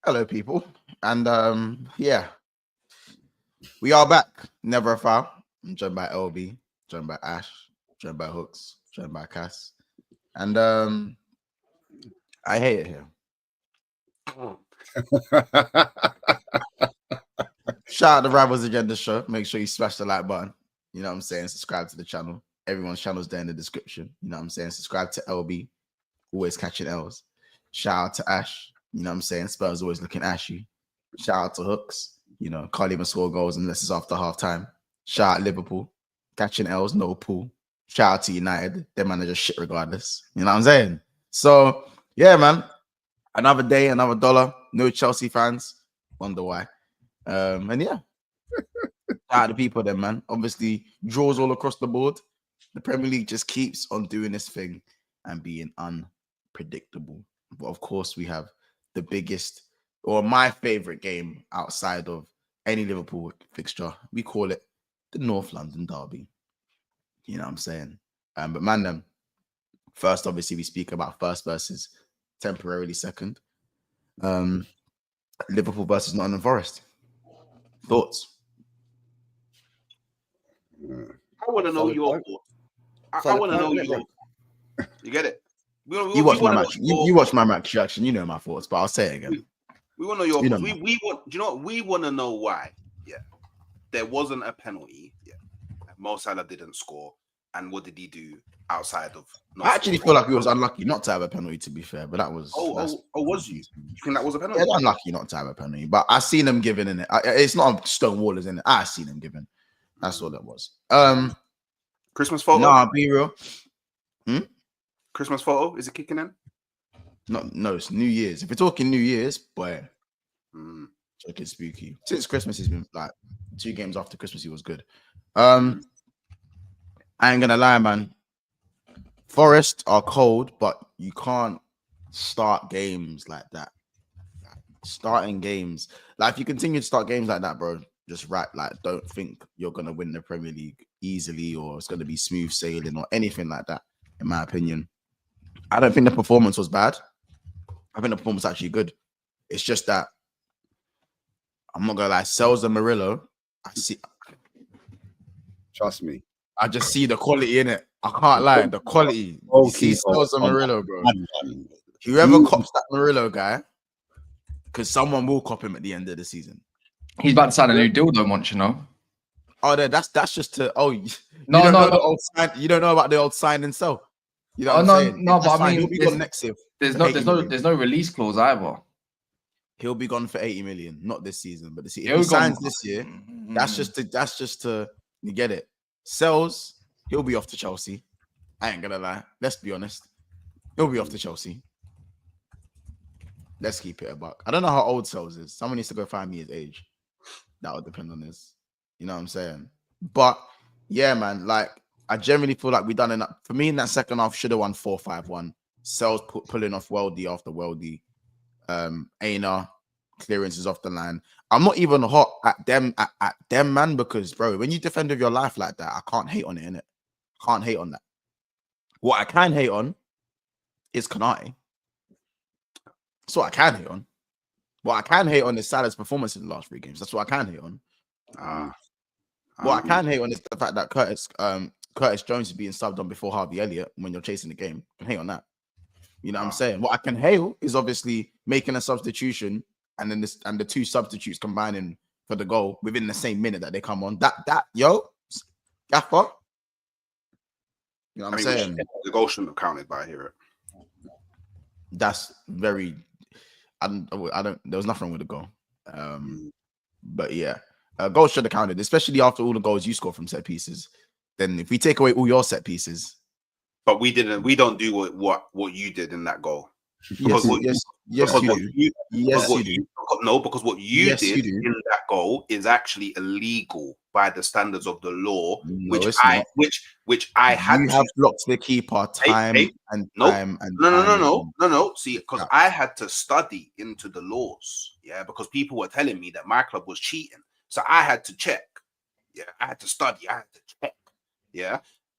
Hello, people. And yeah, we are back. Never a foul. I'm joined by LB, joined by Ash, joined by Hooks, joined by Cass. And I hate it here. Shout out the Rivals Agenda show. Make sure you smash the like button. You know what I'm saying? Subscribe to the channel. Everyone's channel's there in the description. You know what I'm saying? Subscribe to LB. Always catching L's. Shout out to Ash. You know what I'm saying? Spurs always looking ashy. Shout out to Hooks. You know, can't even score goals unless it's after half time. Shout out Liverpool. Catching L's, no pool. Shout out to United. Their manager shit regardless. You know what I'm saying? So, yeah, man. Another day, another dollar. No Chelsea fans. Wonder why. And yeah. Shout out to people then, man. Obviously, draws all across the board. The Premier League just keeps on doing this thing and being unpredictable. But of course, we have the biggest, or my favorite game outside of any Liverpool fixture. We call it the North London Derby. You know what I'm saying? But man, first, obviously, we speak about first versus temporarily second. Liverpool versus Nottingham Forest. Thoughts? I want to know your thoughts. I want to know your. You get it? You watch my match. You watch my match reaction. You know my thoughts, but I'll say it again. We want to know your thoughts. We want. Do you know what? We want to know why. Yeah, there wasn't a penalty. Yeah, Mo Salah didn't score, and what did he do outside of? I actually feel like he was unlucky not to have a penalty. To be fair, but that was. Was you? You think that was a penalty? Yeah, unlucky not to have a penalty, but I seen him giving in it. It's not a Stonewallers in it. I seen him giving. That's all it was. Christmas photo. Nah, be real. Christmas photo, is it kicking in? No, it's New Year's. If we're talking New Year's, boy, looking spooky. Since Christmas, he's been like 2 games after Christmas, he was good. I ain't gonna lie, man. Forest are cold, but you can't start games like that. Starting games, like if you continue to start games like that, bro, just don't think you're gonna win the Premier League easily or it's gonna be smooth sailing or anything like that. In my opinion, I don't think the performance was bad. I think the performance was actually good. It's just that I'm not gonna lie, Sells and Murillo. Trust me. I just see the quality in it. I can't lie, the quality. You see Sells and Murillo, bro. Whoever cops that Murillo guy, because someone will cop him at the end of the season. He's about to sign a new deal, though, Wont, you know. Oh, that's just to you don't know about the old sign and sell. You know what I'm saying? No, but I mean, he'll be gone next year. There's no release clause either. He'll be gone for 80 million, not this season, but if he signs this year, that's just to you get it. Sells, he'll be off to Chelsea. I ain't gonna lie. Let's be honest. He'll be off to Chelsea. Let's keep it a buck. I don't know how old Sells is. Someone needs to go find me his age. That would depend on this. You know what I'm saying? But yeah, man, like I generally feel like we done enough. For me, in that second half, should have won 4-5-1. Sells pulling off Weldy after Weldy. Aina clearances off the line. I'm not even hot at them, man, because bro, when you defend with your life like that, I can't hate on it, innit? Can't hate on that. What I can hate on is Konate. That's what I can hate on. What I can hate on is Salah's performance in the last 3 games. That's what I can hate on. What I can hate on is the fact that Curtis Jones is being subbed on before Harvey Elliott when you're chasing the game. I can hate on that. You know what I'm saying? What I can hail is obviously making a substitution and then the 2 substitutes combining for the goal within the same minute that they come on. Gaffer. You know what I'm saying? The goal shouldn't have counted, but I hear it. That's very. I don't. There was nothing wrong with the goal. But yeah, goal should have counted, especially after all the goals you scored from set pieces. Then if we take away all your set pieces, but we didn't. We don't do what you did in that goal. Yes, you do. No, because what you did in that goal is actually illegal by the standards of the law, which I had. You have blocked the keeper time and time. No. See, because I had to study into the laws, because people were telling me that my club was cheating, so I had to check. I had to study. I had to check.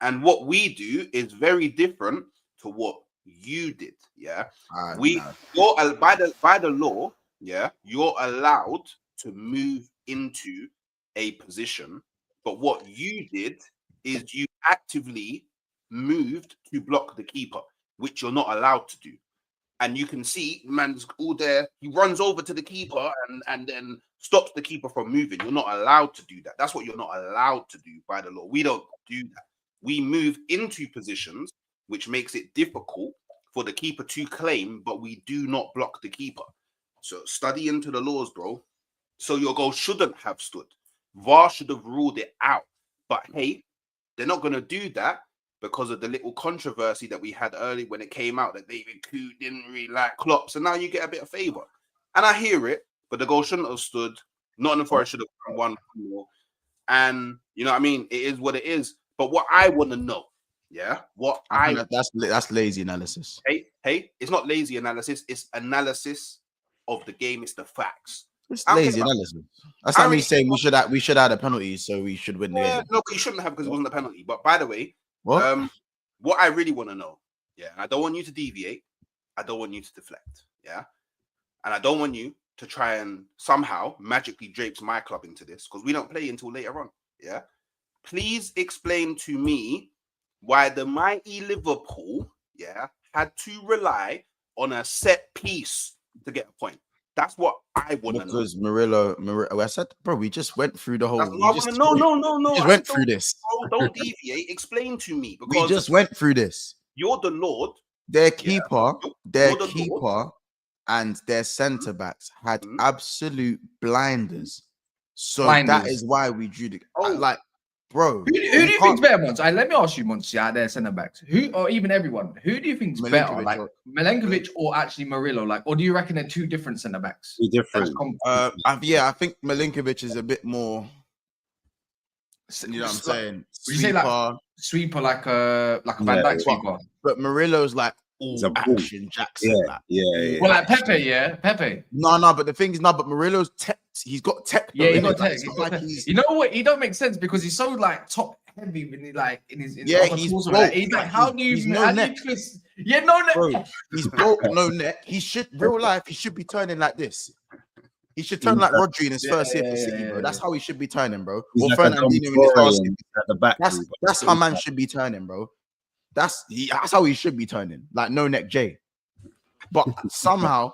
And what we do is very different to what you did. By the law, yeah, you're allowed to move into a position, but what you did is you actively moved to block the keeper, which you're not allowed to do. And you can see man's all there. He runs over to the keeper and then stops the keeper from moving. You're not allowed to do that. That's what you're not allowed to do by the law. We don't do that. We move into positions, which makes it difficult for the keeper to claim, but we do not block the keeper. So study into the laws, bro. So your goal shouldn't have stood. VAR should have ruled it out. But hey, they're not going to do that because of the little controversy that we had early when it came out that David Koo didn't really like Klopp. So now you get a bit of favour. And I hear it, but the goal shouldn't have stood. Nottingham Forest should have won 1-0. And, you know what I mean? It is what it is. But what I want to know, yeah, that's lazy analysis. Hey, it's not lazy analysis. It's analysis of the game. It's the facts. It's lazy analysis. That's like me saying we should add a penalty, so we should win the game. No, but you shouldn't have because it wasn't a penalty. But by the way, what I really want to know, yeah, I don't want you to deviate. I don't want you to deflect, yeah, and I don't want you to try and somehow magically drapes my club into this because we don't play until later on, yeah. Please explain to me why the mighty Liverpool, yeah, had to rely on a set piece to get a point. That's what I want to know. Because Murillo, I said, bro, we just went through the whole. No. We just went through this. Don't deviate. Explain to me because we just went through this. You're the Lord. Their keeper, and their centre backs had absolute blinders. So that is why we drew the bro. Who do you think's better, Mons? Let me ask you, Mons, out there, centre backs. Who, or even everyone, who do you think's better? Like Milenkovic or actually Murillo? Like, or do you reckon they're two different centre backs? Different. I think Milenkovic is a bit more. You know what I'm saying? Would you say like sweeper, like a Van Dijk sweeper? But Murillo's like all action Jackson. Yeah. Well, like Pepe. No. But the thing is, but Murillo's tech. He's got tech. Yeah, he's got tech. You know what? He don't make sense because he's so like top heavy when he like in his he's broke. He's like, how do you twist? Yeah, no neck. Bro, he's broke, no neck. He should real life. He should be turning like this. He should turn like Rodri in his first year for City, bro. That's how he should be turning, bro. He's or like Fernandinho in his last year. At the back. That's how man should be turning, bro. That's how he should be turning, like no neck J. But somehow,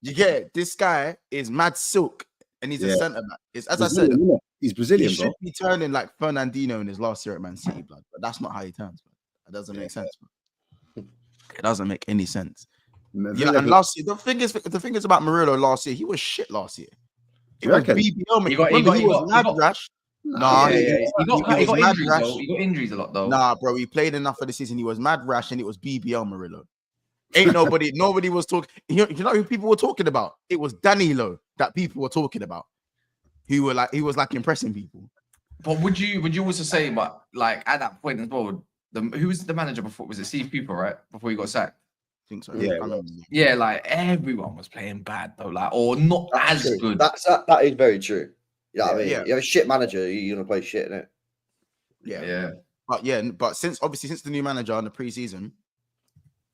you get it. This guy is mad silk, and he's a centre back. It's as Brazilian, I said, he's Brazilian. He should be turning like Fernandinho in his last year at Man City, blood. But that's not how he turns. Bro. That doesn't make sense. Bro. It doesn't make any sense. Yeah, and last year, the thing is about Murillo last year. He was shit last year. It was BBL. He was mad rash. Nah, he got injuries a lot though. Nah, bro, he played enough for the season. He was mad rash, and it was BBL Murillo. Ain't nobody was talking. You know who people were talking about? It was Danilo that people were talking about. He was like impressing people. But would you also say, but like at that point as well, who was the manager before? Was it Steve Cooper, right? Before he got sacked. I think so. Yeah, like everyone was playing bad though, like or not as good. That is very true. You know what I mean? You have a shit manager, you're gonna play shit, innit? Yeah. But since the new manager in the preseason,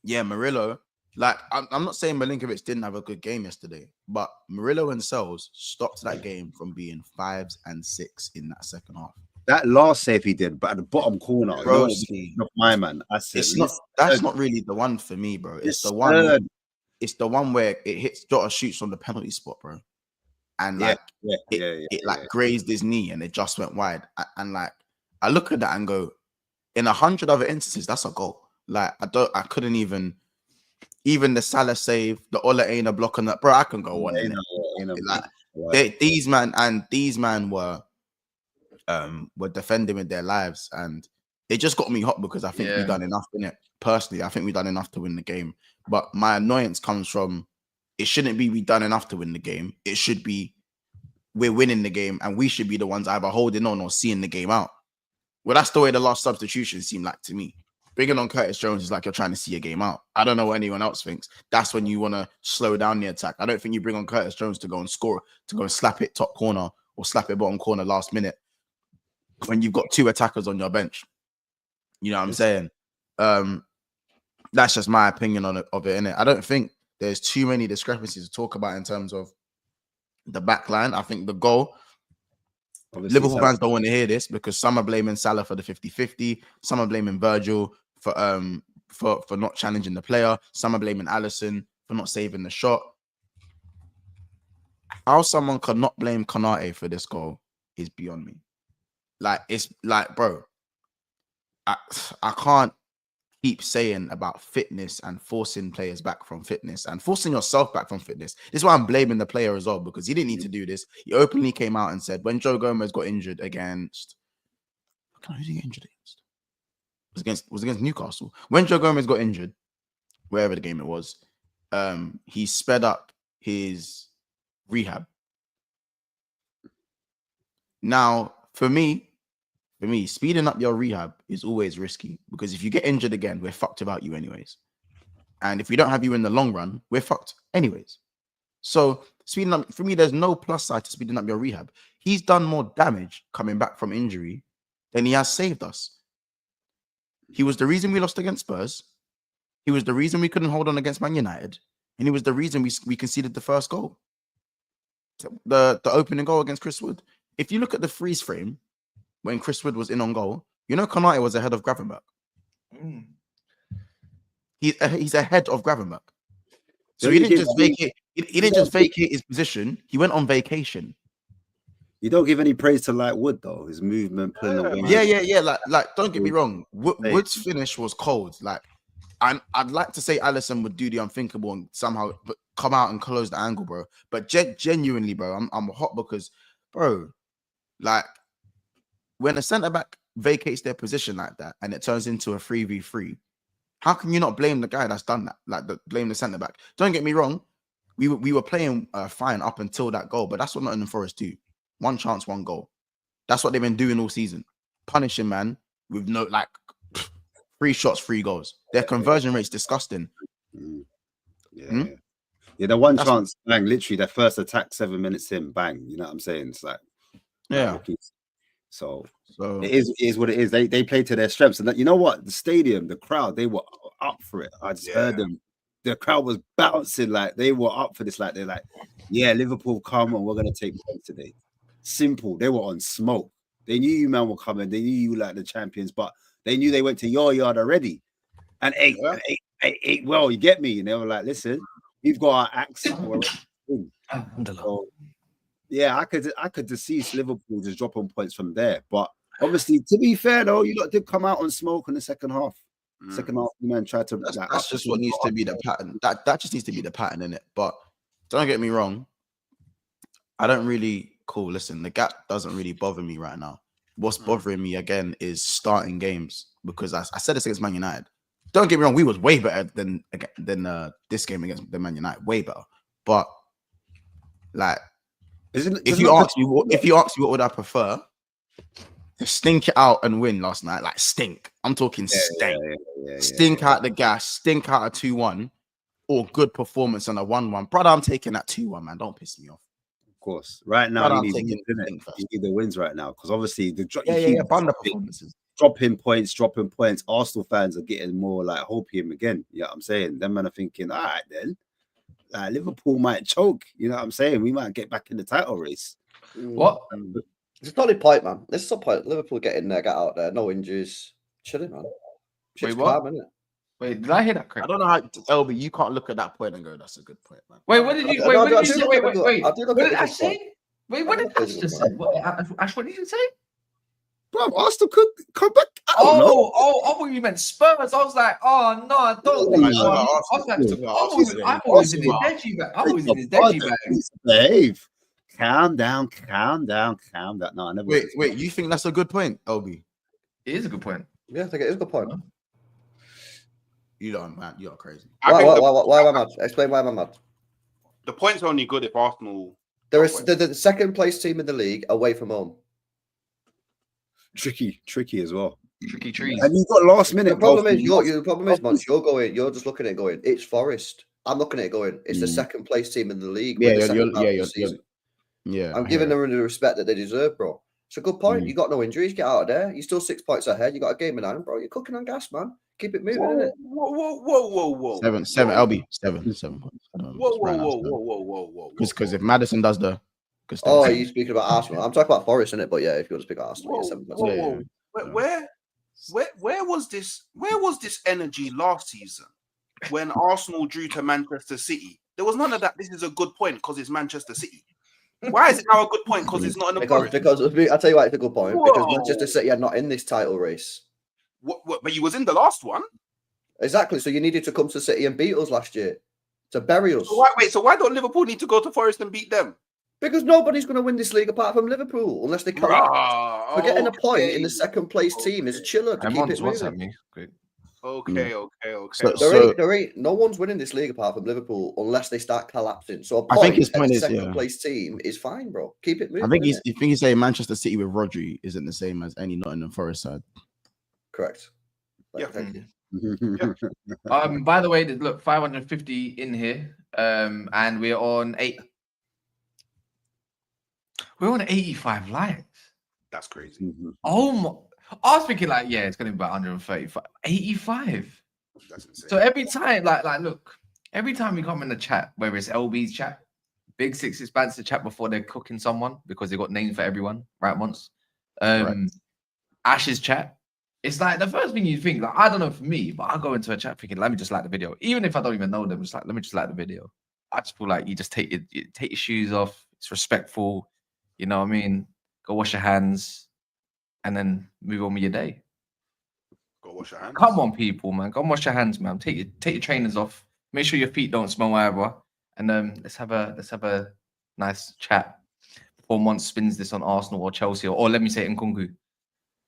Murillo, like I'm not saying Milenkovic didn't have a good game yesterday, but Murillo and Sells stopped that game from being 5s and 6 in that second half. That last save he did, but at the bottom corner, bro, my man. That's not really the one for me, bro. It's the one. It's the one where it hits Jota shoots from the penalty spot, bro. And it grazed his knee and it just went wide. And like I look at that and go, in 100 other instances, that's a goal. Like I couldn't even the Salah save, the Ola Aina block on that, bro. I can go on. These man were defending with their lives, and it just got me hot because I think we've done enough in it. Personally, I think we've done enough to win the game. But my annoyance comes from it shouldn't be we done enough to win the game. It should be we're winning the game and we should be the ones either holding on or seeing the game out. Well, that's the way the last substitution seemed like to me. Bringing on Curtis Jones is like you're trying to see a game out. I don't know what anyone else thinks. That's when you want to slow down the attack. I don't think you bring on Curtis Jones to go and score, to go and slap it top corner or slap it bottom corner last minute when you've got 2 attackers on your bench. You know what I'm saying? That's just my opinion of it, innit? I don't think there's too many discrepancies to talk about in terms of the back line. I think the goal, Obviously, Liverpool fans don't want to hear this because some are blaming Salah for the 50-50, some are blaming Virgil for not challenging the player, some are blaming Alisson for not saving the shot. How someone could not blame Konate for this goal is beyond me. Like, it's like, bro, I can't keep saying about fitness and forcing players back from fitness and forcing yourself back from fitness. This is why I'm blaming the player as well, because he didn't need to do this. He openly came out and said when Joe Gomez got injured against, who did he get injured against? It was against Newcastle. When Joe Gomez got injured, wherever the game it was, he sped up his rehab. Now, for me, speeding up your rehab is always risky because if you get injured again, we're fucked about you anyways. And if we don't have you in the long run, we're fucked anyways. So speeding up, for me, there's no plus side to speeding up your rehab. He's done more damage coming back from injury than he has saved us. He was the reason we lost against Spurs. He was the reason we couldn't hold on against Man United. And he was the reason we conceded the first goal. The opening goal against Chris Wood. If you look at the freeze frame, when Chris Wood was in on goal, you know Konate was ahead of Gravenberch. He's ahead of Gravenberch. So he didn't just vacate. He didn't just vacate his position. He went on vacation. You don't give any praise to like Wood though. His movement, pulling away. Yeah. Like don't get me wrong. Wood's finish was cold. Like, I'd like to say Alisson would do the unthinkable and somehow come out and close the angle, bro. But genuinely, bro, I'm hot because, bro, like, when a centre-back vacates their position like that and it turns into a 3v3, how can you not blame the guy that's done that? Like, blame the centre-back. Don't get me wrong. We were playing fine up until that goal, but that's what Nottingham Forest do. One chance, one goal. That's what they've been doing all season. Punishing, man, with no, like, 3 shots, 3 goals. Their conversion rate's disgusting. Yeah, the one chance, bang, literally their first attack 7 minutes in, bang. You know what I'm saying? It's like, yeah. So it is what it is. They play to their strengths, and you know what? The stadium, the crowd, they were up for it. I just heard them. The crowd was bouncing, like they were up for this. Like they're like, yeah, Liverpool come and we're gonna take points today. Simple. They were on smoke. They knew you man were coming. They knew you like the champions, but they knew they went to your yard already. And ate well. You get me? And they were like, listen, we've got our axe. So, yeah, I could just see Liverpool just dropping points from there. But obviously, to be fair though, you lot did come out on smoke in the second half. Second half, man, tried to. That's just what needs to be the pattern. That just needs to be the pattern, in it. But don't get me wrong. I don't really listen, the gap doesn't really bother me right now. What's bothering me again is starting games, because I said this against Man United. Don't get me wrong, we was way better than this game against the Man United, way better. But like, if you ask me what would I prefer, to stink it out and win last night, like stink. I'm talking stink. Stink out the gas, stink out a 2-1, or good performance on a 1-1. Brother, I'm taking that 2-1, man. Don't piss me off. Of course. Right now, you need the wins right now, because obviously dropping points. Arsenal fans are getting more like hopium again. You know what I'm saying? Them men are thinking, all right, then Liverpool might choke. You know what I'm saying? We might get back in the title race. What? It's a solid point, man. This is a point. Liverpool get in there, get out there, no injuries, chilling, man. Wait, what? Calm, innit? Wait, did I hear that correct? I don't know how, LB, you can't look at that point and go, that's a good point, man. Wait, what did you say? What did Ash say? Wait, what did Ash just say? Ash, what did you say? Bro, Arsenal could come back. I thought you meant Spurs. I was like, oh no, I don't think so. I was in his deadgy bag. I was in his deadgy bag. Behave. Calm down. No, I never. Wait, you think that's a good point, LB? It is a good point. Yeah, I think it is a good point. You don't, man. You're crazy. Why am I mad? Explain why am I mad. The point's only good if Arsenal. There is the second place team in the league away from home. Tricky as well. Tricky trees. And you've got last minute. The problem is, Mons, you're just looking at it going, it's Forest. I'm looking at it going, it's the second place team in the league. Yeah. I'm giving them the respect that they deserve, bro. It's a good point. You got no injuries. Get out of there. You're still 6 points ahead. You got a game in hand, bro. You're cooking on gas, man. Keep it moving, innit? Whoa. 7 LB 7 points. Whoa. Because if Madison does the are you speaking about Arsenal? I'm talking about Forest, innit? But yeah, if you want to speak about Arsenal, 7 points. Where was this? Where was this energy last season when Arsenal drew to Manchester City? There was none of that. This is a good point because it's Manchester City. Why is it now a good point because it's not in the because I tell you why it's a good point. Whoa. Because Manchester City are not in this title race. What? But you was in the last one. Exactly. So you needed to come to City and beat us last year to bury us. So why don't Liverpool need to go to Forest and beat them? Because nobody's going to win this league apart from Liverpool unless they collapse. We're getting a point in the second place team is a chiller to keep it moving. Okay. There ain't no one's winning this league apart from Liverpool unless they start collapsing. So a point I think his point is second place team is fine, bro. Keep it moving. I think he's saying Manchester City with Rodri isn't the same as any Nottingham Forest side. Correct. Yeah. Thank you. By the way, look, 550 in here, and we're on 8. We're on 85 likes. That's crazy. Oh my! I was thinking like, yeah, it's gonna be about 135. 85. That's insane. So every time, like, look, every time we come in the chat, whether it's LB's chat, Big Six's bands to chat before they're cooking someone because they got names for everyone, right? Once, Ash's chat. It's like the first thing you think, like, I don't know for me, but I go into a chat thinking, let me just like the video. Even if I don't even know them, just like, let me just like the video. I just feel like you just take your shoes off. It's respectful. You know what I mean? Go wash your hands and then move on with your day. Go wash your hands. Come on, people, man. Go and wash your hands, man. Take your trainers off. Make sure your feet don't smell whatever. And let's have a nice chat before Mont spins this on Arsenal or Chelsea or let me say Nkunku.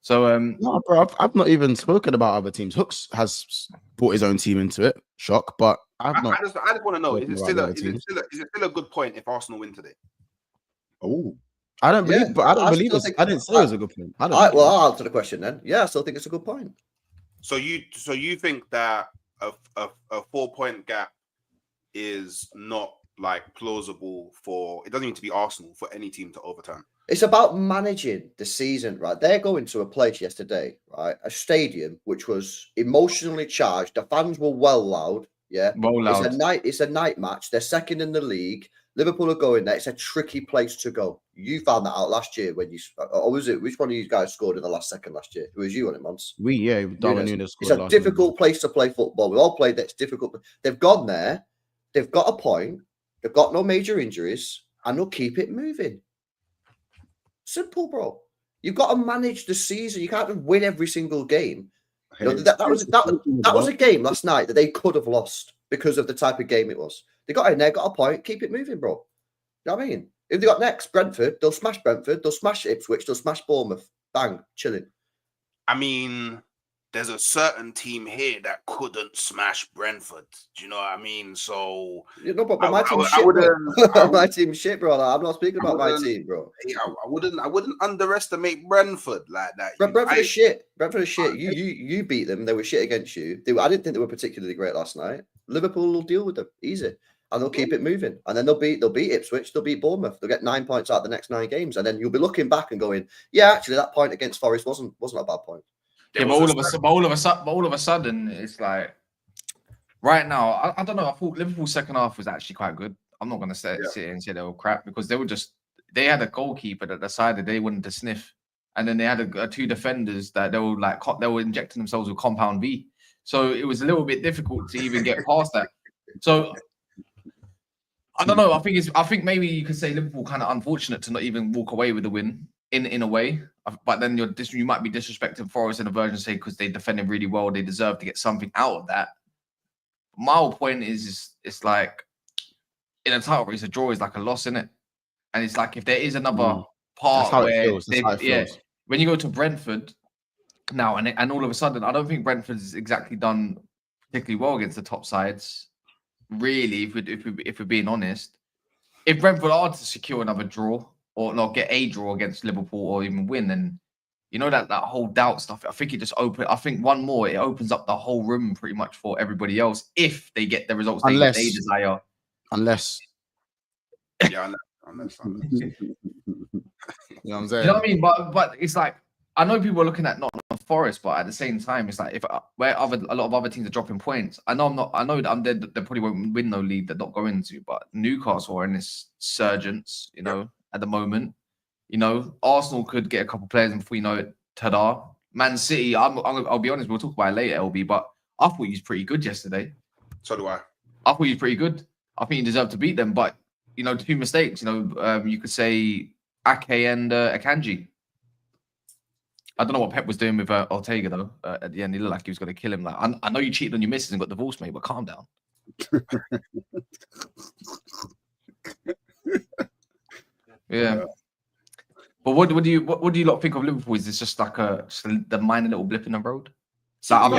So no, bro, I've not even spoken about other teams. Hooks has brought his own team into it. Shock, but I've not. I just want to know: is it still a good point if Arsenal win today? Oh, I don't believe, but I don't believe it. I didn't say it was a good point. I'll answer the question then. Yeah, I still think it's a good point. So you think that a 4-point gap is not like plausible for? It doesn't need to be Arsenal for any team to overturn. It's about managing the season, right? They're going to a place yesterday, right? A stadium which was emotionally charged. The fans were well loud. Yeah, It's a night match. They're second in the league. Liverpool are going there. It's a tricky place to go. You found that out last year when you, or was it? Which one of you guys scored in the last second last year? It was you on it, Mons. Darwin Nunes. It's a difficult place to play football. We all played that. It's difficult. They've gone there. They've got a point. They've got no major injuries, and they'll keep it moving. Simple, bro. You've got to manage the season. You can't just win every single game. You know, that was a game last night that they could have lost because of the type of game it was. They got in there, got a point, keep it moving, bro. You know what I mean? If they got next Brentford, they'll smash Brentford, they'll smash Ipswich, they'll smash Bournemouth. Bang, chilling. I mean, there's a certain team here that couldn't smash Brentford. Do you know what I mean? So but my team's shit, bro. My team's shit, bro. I'm not speaking about my team, bro. I wouldn't underestimate Brentford like that. Brentford is shit. Brentford is shit. You beat them. They were shit against you. I didn't think they were particularly great last night. Liverpool will deal with them easy, and they'll keep it moving. And then they'll beat Ipswich. They'll beat Bournemouth. They'll get 9 points out of the next 9 games, and then you'll be looking back and going, "Yeah, actually, that point against Forest wasn't a bad point." Yeah, but all of a sudden, it's like right now. I don't know. I thought Liverpool's second half was actually quite good. I'm not going to sit here and say they were crap because they had a goalkeeper that decided they wanted to sniff, and then they had 2 defenders that they were injecting themselves with compound V. So it was a little bit difficult to even get past that. So I don't know. I think maybe you could say Liverpool kind of unfortunate to not even walk away with the win in a way. But then you might be disrespecting Forest in a version, say because they defended really well, they deserve to get something out of that. My whole point is it's like in a title race, a draw is like a loss, isn't it? And it's like if there is another part where when you go to Brentford now and all of a sudden, I don't think Brentford's exactly done particularly well against the top sides. Really, if we're being honest, if Brentford are to secure another draw or not get a draw against Liverpool or even win, then you know that whole doubt stuff. I think it just I think one more, it opens up the whole room pretty much for everybody else if they get the results they desire. Unless. Yeah, unless. You know what I'm saying? You know what I mean? But it's like I know people are looking at Nottingham Forest, but at the same time, it's like if where a lot of other teams are dropping points. I know that they probably won't win no league. They're not going to, but Newcastle are in this surgence, at the moment. Arsenal could get a couple players and before you know it, ta-da. Man City, I'll be honest, we'll talk about it later, LB, but I thought he was pretty good yesterday. So do I. I thought he was pretty good. I think he deserved to beat them, but, two mistakes. You could say Ake and Akanji. I don't know what Pep was doing with Ortega, though. At the end, he looked like he was going to kill him. Like, I know you cheated on your missus and got divorced, mate, but calm down. Yeah. But what do you lot think of Liverpool? Is this just like the minor little blip in the road? It's not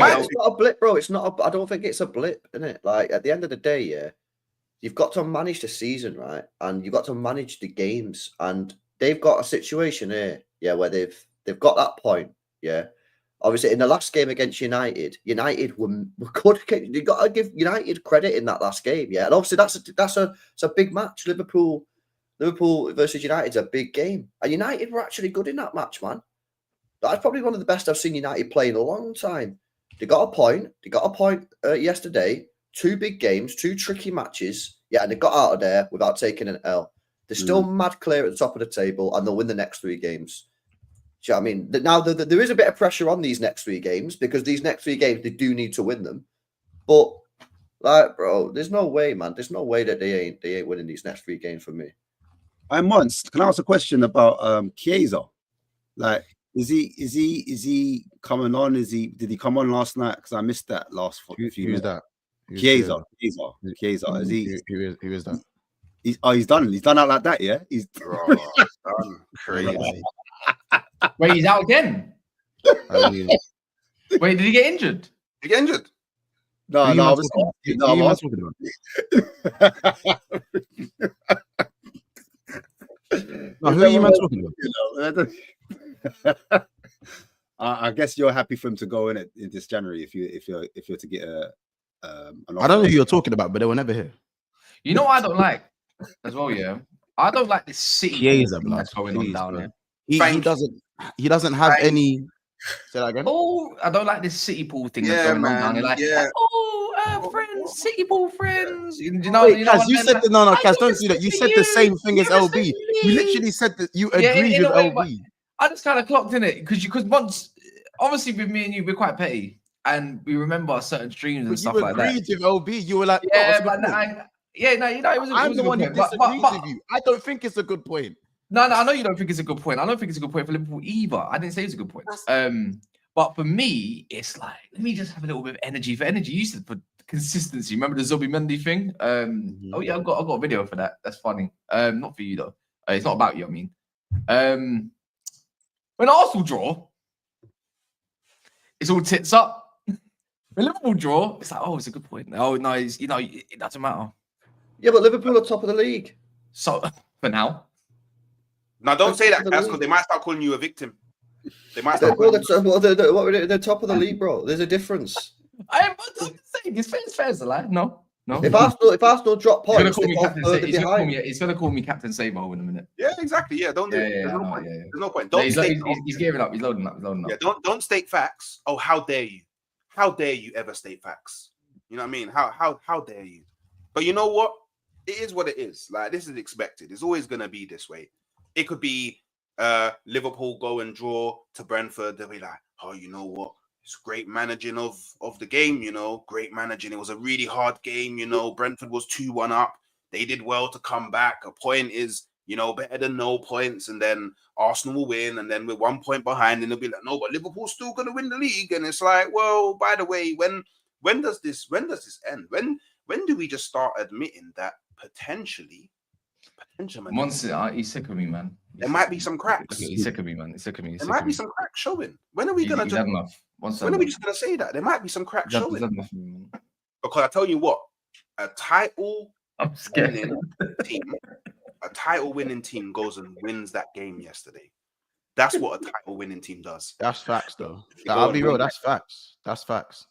a blip, bro. It's not. I don't think it's a blip, isn't it? Like at the end of the day, yeah, you've got to manage the season, right? And you've got to manage the games. And they've got a situation here, yeah, where they've got that point, yeah. Obviously, in the last game against United were good. You've got to give United credit in that last game, yeah. And obviously, that's a big match. Liverpool versus United's a big game, and United were actually good in that match, man. That's probably one of the best I've seen United play in a long time. They got a point. Yesterday. 2 big games, 2 tricky matches. Yeah, and they got out of there without taking an L. They're still mad clear at the top of the table, and they'll win the next 3 games. Do you know what I mean? Now, there is a bit of pressure on these next 3 games because these next 3 games, they do need to win them. But, like, bro, there's no way, man. There's no way that they ain't winning these next 3 games for me. Mons, can I ask a question about Chiesa? Like, is he coming on? Did he come on last night? Because I missed that last few. Who's that? Chiesa. Is he? Who is that? He's done. He's done out like that, yeah. He's done crazy. Wait, he's out again. Wait, did he get injured? Did he get injured? No, I was talking about. No, who are you talking about? I guess you're happy for him to go in this January if you're to get I don't know who you're talking about, but they were never here. You know what I don't like as well, yeah. I don't like this city that's going on down there. He doesn't have any. Say that again. Oh, I don't like this CityPool thing that's going on down there. Like, friends, CityPool friends. You know, Kaz, you said no, Kaz, don't do that. You said the same thing as LB. You literally said that you agreed with LB. I just kind of clocked in it because once, obviously, with me and you, we're quite petty and we remember certain streams and stuff like that. You agreed with LB. You were like, yeah, but it was. I'm the one who disagrees with you. I don't think it's a good point. No, I know you don't think it's a good point. I don't think it's a good point for Liverpool either. I didn't say it's a good point. But for me, it's like, let me just have a little bit of energy for energy. You said for consistency. Remember the Zubimendi thing? Oh yeah, I've got a video for that. That's funny. Not for you though. It's not about you. I mean, when Arsenal draw, it's all tits up. When Liverpool draw, it's like, oh, it's a good point. Oh no, it doesn't matter. Yeah, but Liverpool are top of the league. So for now. Now don't say that, Kaz, because they might start calling you a victim. They might start. They're top of the league, bro. There's a difference. I'm saying it's fair to lie. No. If Arsenal drop points, he's gonna call me Captain Sabo in a minute. Yeah, exactly. Yeah, don't do it. There's no point. Don't he's gearing up. He's loading up. Yeah, don't state facts. Oh, how dare you? How dare you ever state facts? You know what I mean? How dare you? But you know what? It is what it is. Like, this is expected. It's always gonna be this way. It could be Liverpool go and draw to Brentford. They'll be like, oh, you know what? It's great managing of the game, great managing. It was a really hard game, Brentford was 2-1 up. They did well to come back. A point is, better than no points. And then Arsenal will win. And then we're 1 point behind. And they'll be like, no, but Liverpool's still going to win the league. And it's like, well, by the way, when does this end? When do we just start admitting that potentially he's sick of me, man. There might be some cracks. He's sick of me, man. He's sick of me. There might be some cracks showing. When are we gonna? When are we just gonna say that? There might be some cracks showing. Because I tell you what, a title winning team goes and wins that game yesterday. That's what a title winning team does. That's facts, though. I'll be real. That's facts. That's facts.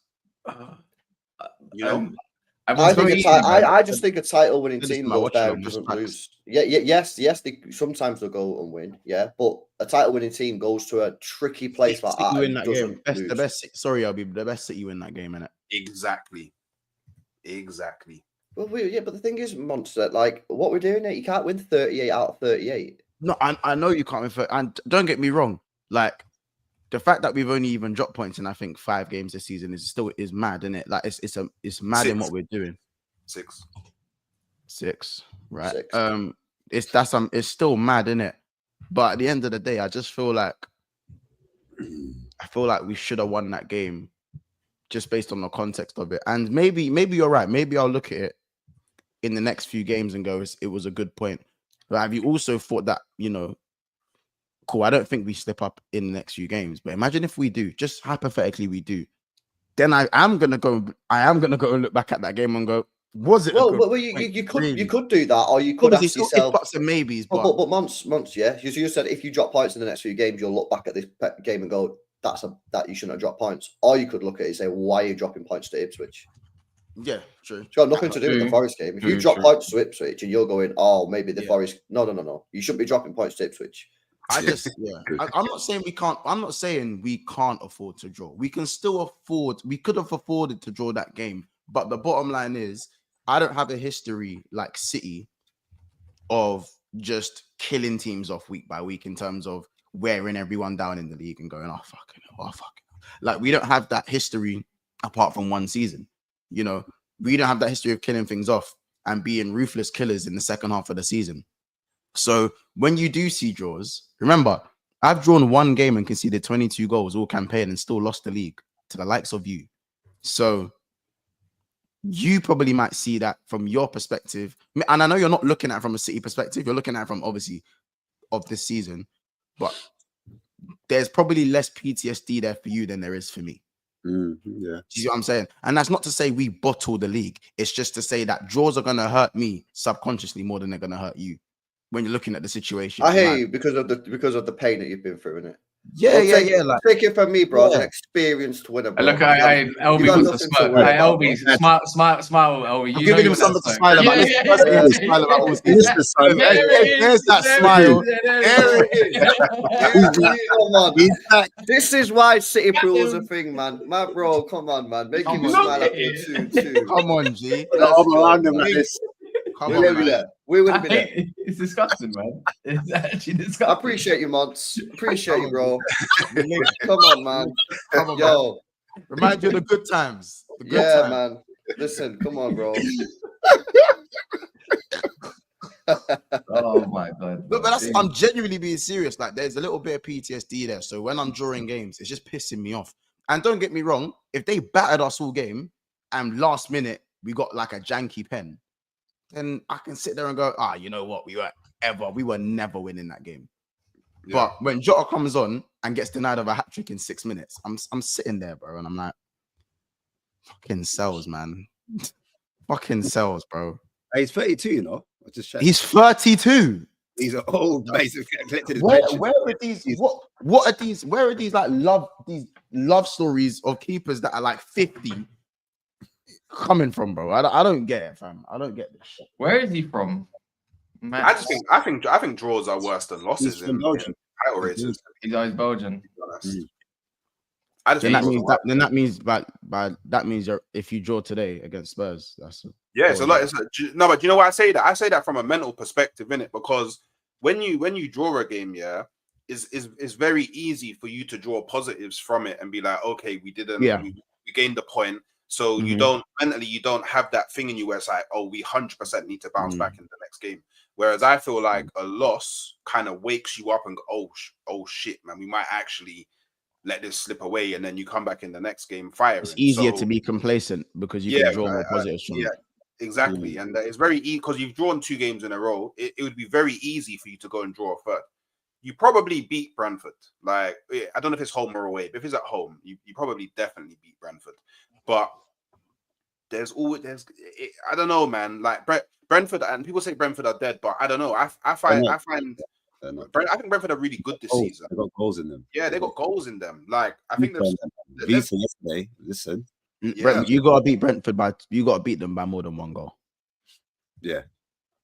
I just think a title winning This is team my goes there Watchalong, and doesn't just lose. Yes. Sometimes they'll go and win, yeah. But a title winning team goes to a tricky place like that and doesn't lose. The best. Sorry, I'll be the best City win that game, innit? Exactly. Well, but the thing is, Monster, like what we're doing here, you can't win 38 out of 38. No, I know you can't win. And don't get me wrong, like the fact that we've only even dropped points in I think 5 games this season is mad, isn't it? Like it's mad in what we're doing. 6, right? 6. It's still mad, isn't it? But at the end of the day, I just feel like we should have won that game just based on the context of it. And maybe you're right. Maybe I'll look at it in the next few games and go, it was a good point. But have you also thought that, cool, I don't think we slip up in the next few games, but imagine if we do, just hypothetically we do, then I am gonna go and look back at that game and go, was it? You could do that, or you could ask yourself. It's and maybes, but months, yeah. You said if you drop points in the next few games, you'll look back at this game and go, that you shouldn't have dropped points. Or you could look at it and say, why are you dropping points to Ipswich? Yeah, true. It's got nothing to do with the Forest game. If you drop points to Ipswich and you're going, oh, maybe the Forest. No. You shouldn't be dropping points to Ipswich. I'm not saying we can't. I'm not saying we can't afford to draw. We can still afford. We could have afforded to draw that game. But the bottom line is, I don't have a history like City of just killing teams off week by week in terms of wearing everyone down in the league and going, oh fucking hell. Like we don't have that history apart from one season. We don't have that history of killing things off and being ruthless killers in the second half of the season. So when you do see draws, remember, I've drawn one game and conceded 22 goals all campaign and still lost the league to the likes of you. So you probably might see that from your perspective. And I know you're not looking at it from a City perspective. You're looking at it from obviously of this season. But there's probably less PTSD there for you than there is for me. Yeah. Do you see what I'm saying? And that's not to say we bottle the league. It's just to say that draws are going to hurt me subconsciously more than they're going to hurt you when you're looking at the situation. I hear you because of the pain that you've been through, innit? Yeah. Like, take it from me, bro. An experienced winner. Bro. Look, LB wants to smile. LB, smile, LB. I'm giving him something to smile about. There's that smile. There it is. This is why CityPool is a thing, man. My bro, come on, man. Make him smile at you too. Come on, G. Around them like this. We would have been there. It's disgusting, man. It's actually disgusting. I appreciate you, Monts. Appreciate you, bro. Come on, man. Yo. Remind you of the good times. Man. Listen, come on, bro. Oh my god. But I'm genuinely being serious. Like there's a little bit of PTSD there. So when I'm drawing games, it's just pissing me off. And don't get me wrong, if they battered us all game and last minute we got like a janky pen, then I can sit there and go, you know what? We were never winning that game. Yeah. But when Jota comes on and gets denied of a hat trick in 6 minutes, I'm sitting there, bro, and I'm like, fucking sells, man. Fucking sells, bro. He's 32, you know. I just checked. He's 32. He's an old basic. Where are these? What are these? Where are these like love stories of keepers that are like 50? Coming from, bro? I don't get it, fam. I don't get this shit. Where is he from? Man. I think draws are worse than losses in Belgium. He's Belgian. That means if you draw today against Spurs, that's no. But you know why I say that? I say that from a mental perspective, innit? Because when you draw a game, it's very easy for you to draw positives from it and be like, okay, we didn't, we gained the point. So you don't have that thing in you where it's like, oh, we 100% need to bounce back in the next game. Whereas I feel like a loss kind of wakes you up and go, oh shit, man, we might actually let this slip away, and then you come back in the next game firing. It's easier to be complacent because you can draw more positives from it. Exactly. And it's very easy because you've drawn 2 games in a row. It would be very easy for you to go and draw a third. You probably beat Brentford. Like, I don't know if it's home or away, but if it's at home, you probably definitely beat Brentford. But I don't know, man. Like Brentford, and people say Brentford are dead, but I don't know. I think Brentford are really good this season. They got goals in them. Yeah, they got goals in them. Like I think yesterday. Listen, Yeah. You gotta beat Brentford you gotta beat them by more than 1 goal. Yeah.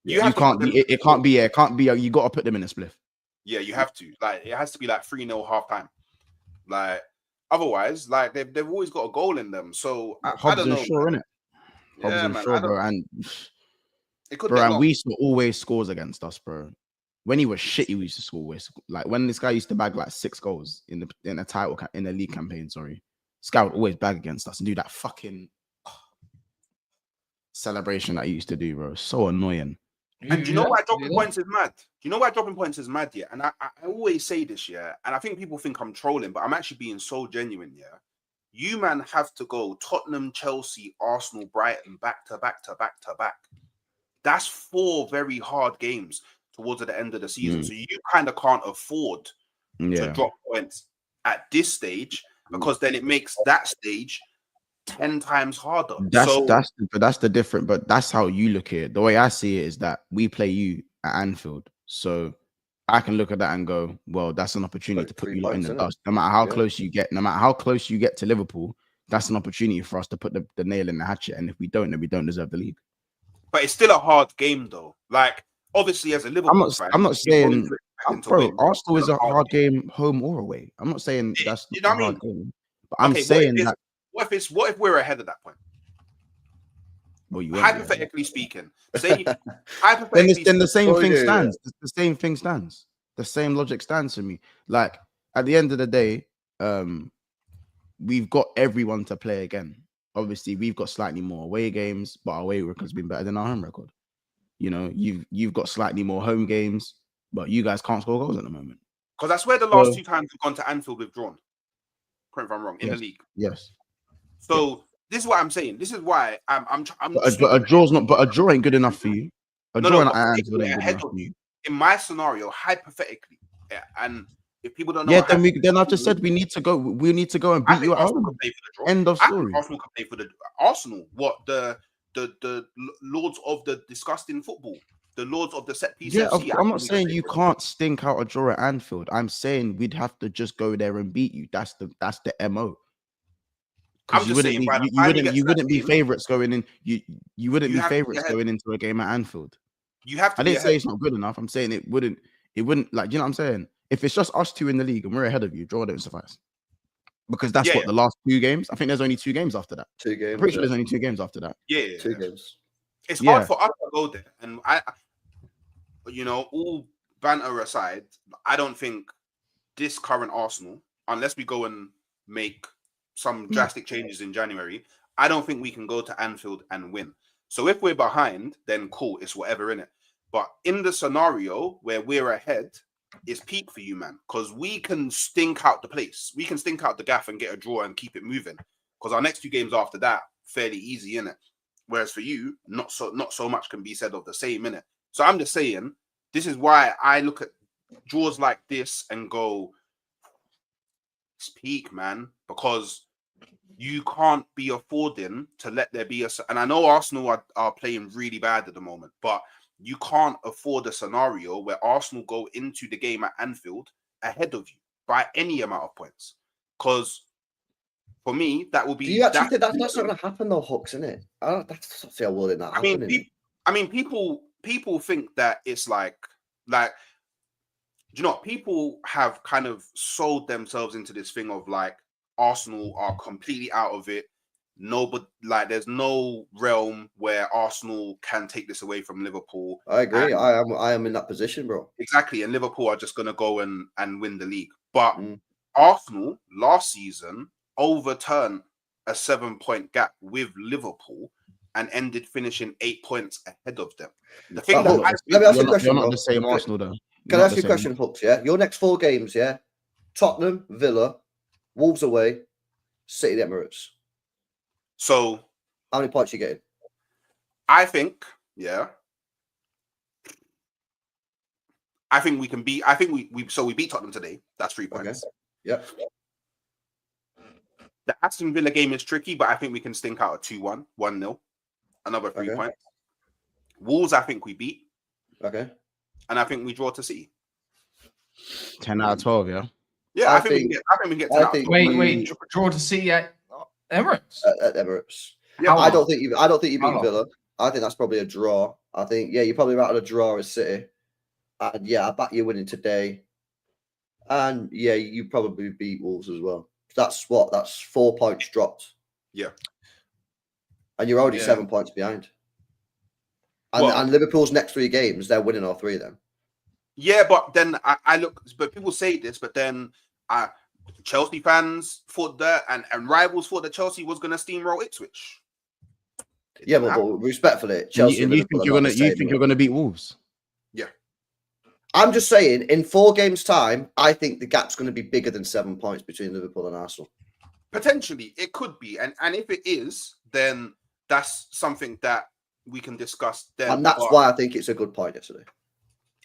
You can't. It can't be. Yeah, it can't be. You gotta put them in a spliff. Yeah, you have to. Like, it has to be like 3-0 half time. Like, otherwise, like they've always got a goal in them. So I don't know. Shaw, innit? Hobbs Yeah, and man. Shaw, bro, and it could bro, get and long. we used to always scores against us, bro. When he was shit, he used to score always. Like when this guy used to bag like 6 goals in the league campaign. Sorry, this guy would always bag against us and do that fucking celebration that he used to do, bro. So annoying. And do you know why dropping points is mad? Do you know why dropping points is mad? Yeah, and I always say this, yeah, and I think people think I'm trolling, but I'm actually being so genuine. Yeah, you man have to go Tottenham, Chelsea, Arsenal, Brighton back to back to back to back. That's 4 very hard games towards the end of the season. So you kind of can't afford to drop points at this stage, because then it makes that stage 10 times harder. That's the different, but that's how you look at it. The way I see it is that we play you at Anfield, so I can look at that and go, well, that's an opportunity to put you lot in the dust. No matter how close you get, to Liverpool, that's an opportunity for us to put the nail in the hatchet. And if we don't, then we don't deserve the league. But it's still a hard game, though. Like, obviously, as a Liverpool fan, I'm not saying, bro, win. Arsenal is a hard game, home or away. I'm not saying that's not a hard game, but I'm saying that. What if we're ahead at that point? Well, hypothetically speaking, say hypothetically, then the same thing stands. The same thing stands. The same logic stands for me. Like at the end of the day, we've got everyone to play again. Obviously, we've got slightly more away games, but our away record has been better than our home record. You know, you've got slightly more home games, but you guys can't score goals at the moment. Because that's where the last 2 times we've gone to Anfield we've drawn. Correct if I'm wrong, in the league. Yes. So this is what I'm saying. This is why I'm but a draw ain't good enough for you. In my scenario, hypothetically, and if people don't know, then I've just said we need to go. We need to go and beat you at home. End of story. Arsenal can play for the Arsenal. What the lords of the disgusting football, the lords of the set piece. Yeah, I'm not saying you can't stink out a draw at Anfield. I'm saying we'd have to just go there and beat you. That's the MO. Because you wouldn't be favorites going in. You wouldn't be favorites going into a game at Anfield. You have to. I didn't say it's not good enough. I'm saying it wouldn't like, you know what I'm saying? If it's just us 2 in the league and we're ahead of you, draw don't suffice. Because that's the last 2 games. I think there's only 2 games after that. 2 games. I'm pretty sure there's only 2 games after that. Yeah. 2 games. It's hard for us to go there. And I all banter aside, I don't think this current Arsenal, unless we go and make some drastic changes in January, I don't think we can go to Anfield and win. So if we're behind, then cool, it's whatever in it. But in the scenario where we're ahead, it's peak for you, man, because we can stink out the place. We can stink out the gaff and get a draw and keep it moving. Because our next 2 games after that, fairly easy, innit? Whereas for you, not so much can be said of the same, innit? So I'm just saying, this is why I look at draws like this and go, it's peak, man, because you can't be affording to let there be and I know Arsenal are playing really bad at the moment, but you can't afford a scenario where Arsenal go into the game at Anfield ahead of you by any amount of points. Because for me, that will be. Do you actually think that's not going to happen though, Hooks, isn't it? That's not fair wording that. People think that it's like, do you know what? People have kind of sold themselves into this thing of like Arsenal are completely out of it. No, but like there's no realm where Arsenal can take this away from Liverpool. I agree. I am in that position, bro. Exactly. And Liverpool are just gonna go and win the league. But Arsenal last season overturned a 7-point gap with Liverpool and ended finishing 8 points ahead of them. The thing let me ask you a question. You're not the same Arsenal, though. Can I ask you a question, Hooks? Yeah, your next 4 games, yeah, Tottenham, Villa, Wolves away, City at Emirates. So, how many points are you getting? I think, I think we can beat. I think we beat Tottenham today. That's 3 points. Okay. Yep. The Aston Villa game is tricky, but I think we can stink out a 2-1, 1-0, another 3 points. Wolves, I think we beat. Okay. And I think we draw to City. 10 out of 12, yeah. Yeah, I think we get 10 out of 12. Wait, draw to City at Emirates. At Emirates. Yeah, I don't think you beat How long? Villa. I think that's probably a draw. I think you're probably right on a draw as City. And I back you winning today. And you probably beat Wolves as well. That's 4 points dropped. Yeah. And you're already 7 points behind. And Liverpool's next 3 games, they're winning all 3 of them. Yeah, but then I look, but people say this, but then Chelsea fans thought that, and rivals thought that Chelsea was going to steamroll Ipswich. Yeah, but respectfully, Chelsea and you think you're gonna beat Wolves? Yeah. I'm just saying, in 4 games' time, I think the gap's going to be bigger than 7 points between Liverpool and Arsenal. Potentially, it could be, and if it is, then that's something that we can discuss then. And that's why I think it's a good point yesterday.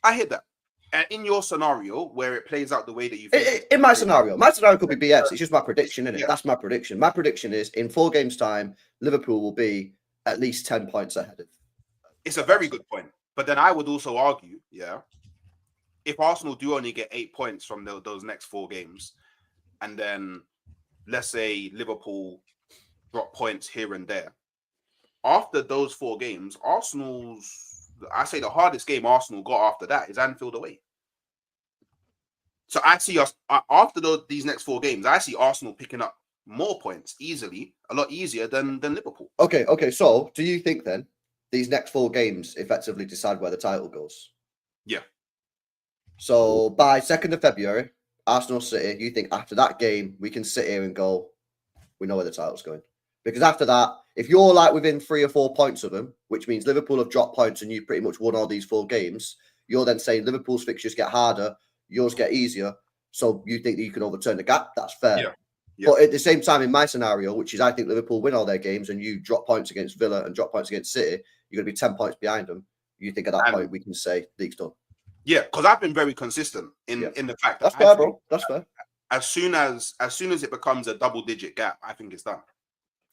I hear that. And in your scenario, where it plays out the way that you think, in my scenario could be BS. It's just my prediction, isn't it? Yeah. That's my prediction. My prediction is in 4 games' time, Liverpool will be at least 10 points ahead of. It's a very good point. But then I would also argue, if Arsenal do only get 8 points from those next 4 games, and then let's say Liverpool drop points here and there, after those 4 games, I say the hardest game Arsenal got after that is Anfield away. So I see us after these next 4 games. I see Arsenal picking up more points easily, a lot easier than Liverpool. Okay. So do you think then these next 4 games effectively decide where the title goes? Yeah. So by 2nd of February, Arsenal City, you think after that game we can sit here and go, we know where the title's going? Because after that, if you're like within 3 or 4 points of them, which means Liverpool have dropped points and you pretty much won all these 4 games, you're then saying Liverpool's fixtures get harder, yours get easier. So you think that you can overturn the gap? That's fair. Yeah. But at the same time, in my scenario, which is I think Liverpool win all their games and you drop points against Villa and drop points against City, you're going to be 10 points behind them. You think at that point we can say league's done? Yeah, because I've been very consistent in the fact that that's fair, bro. That's fair. As soon as it becomes a double-digit gap, I think it's done.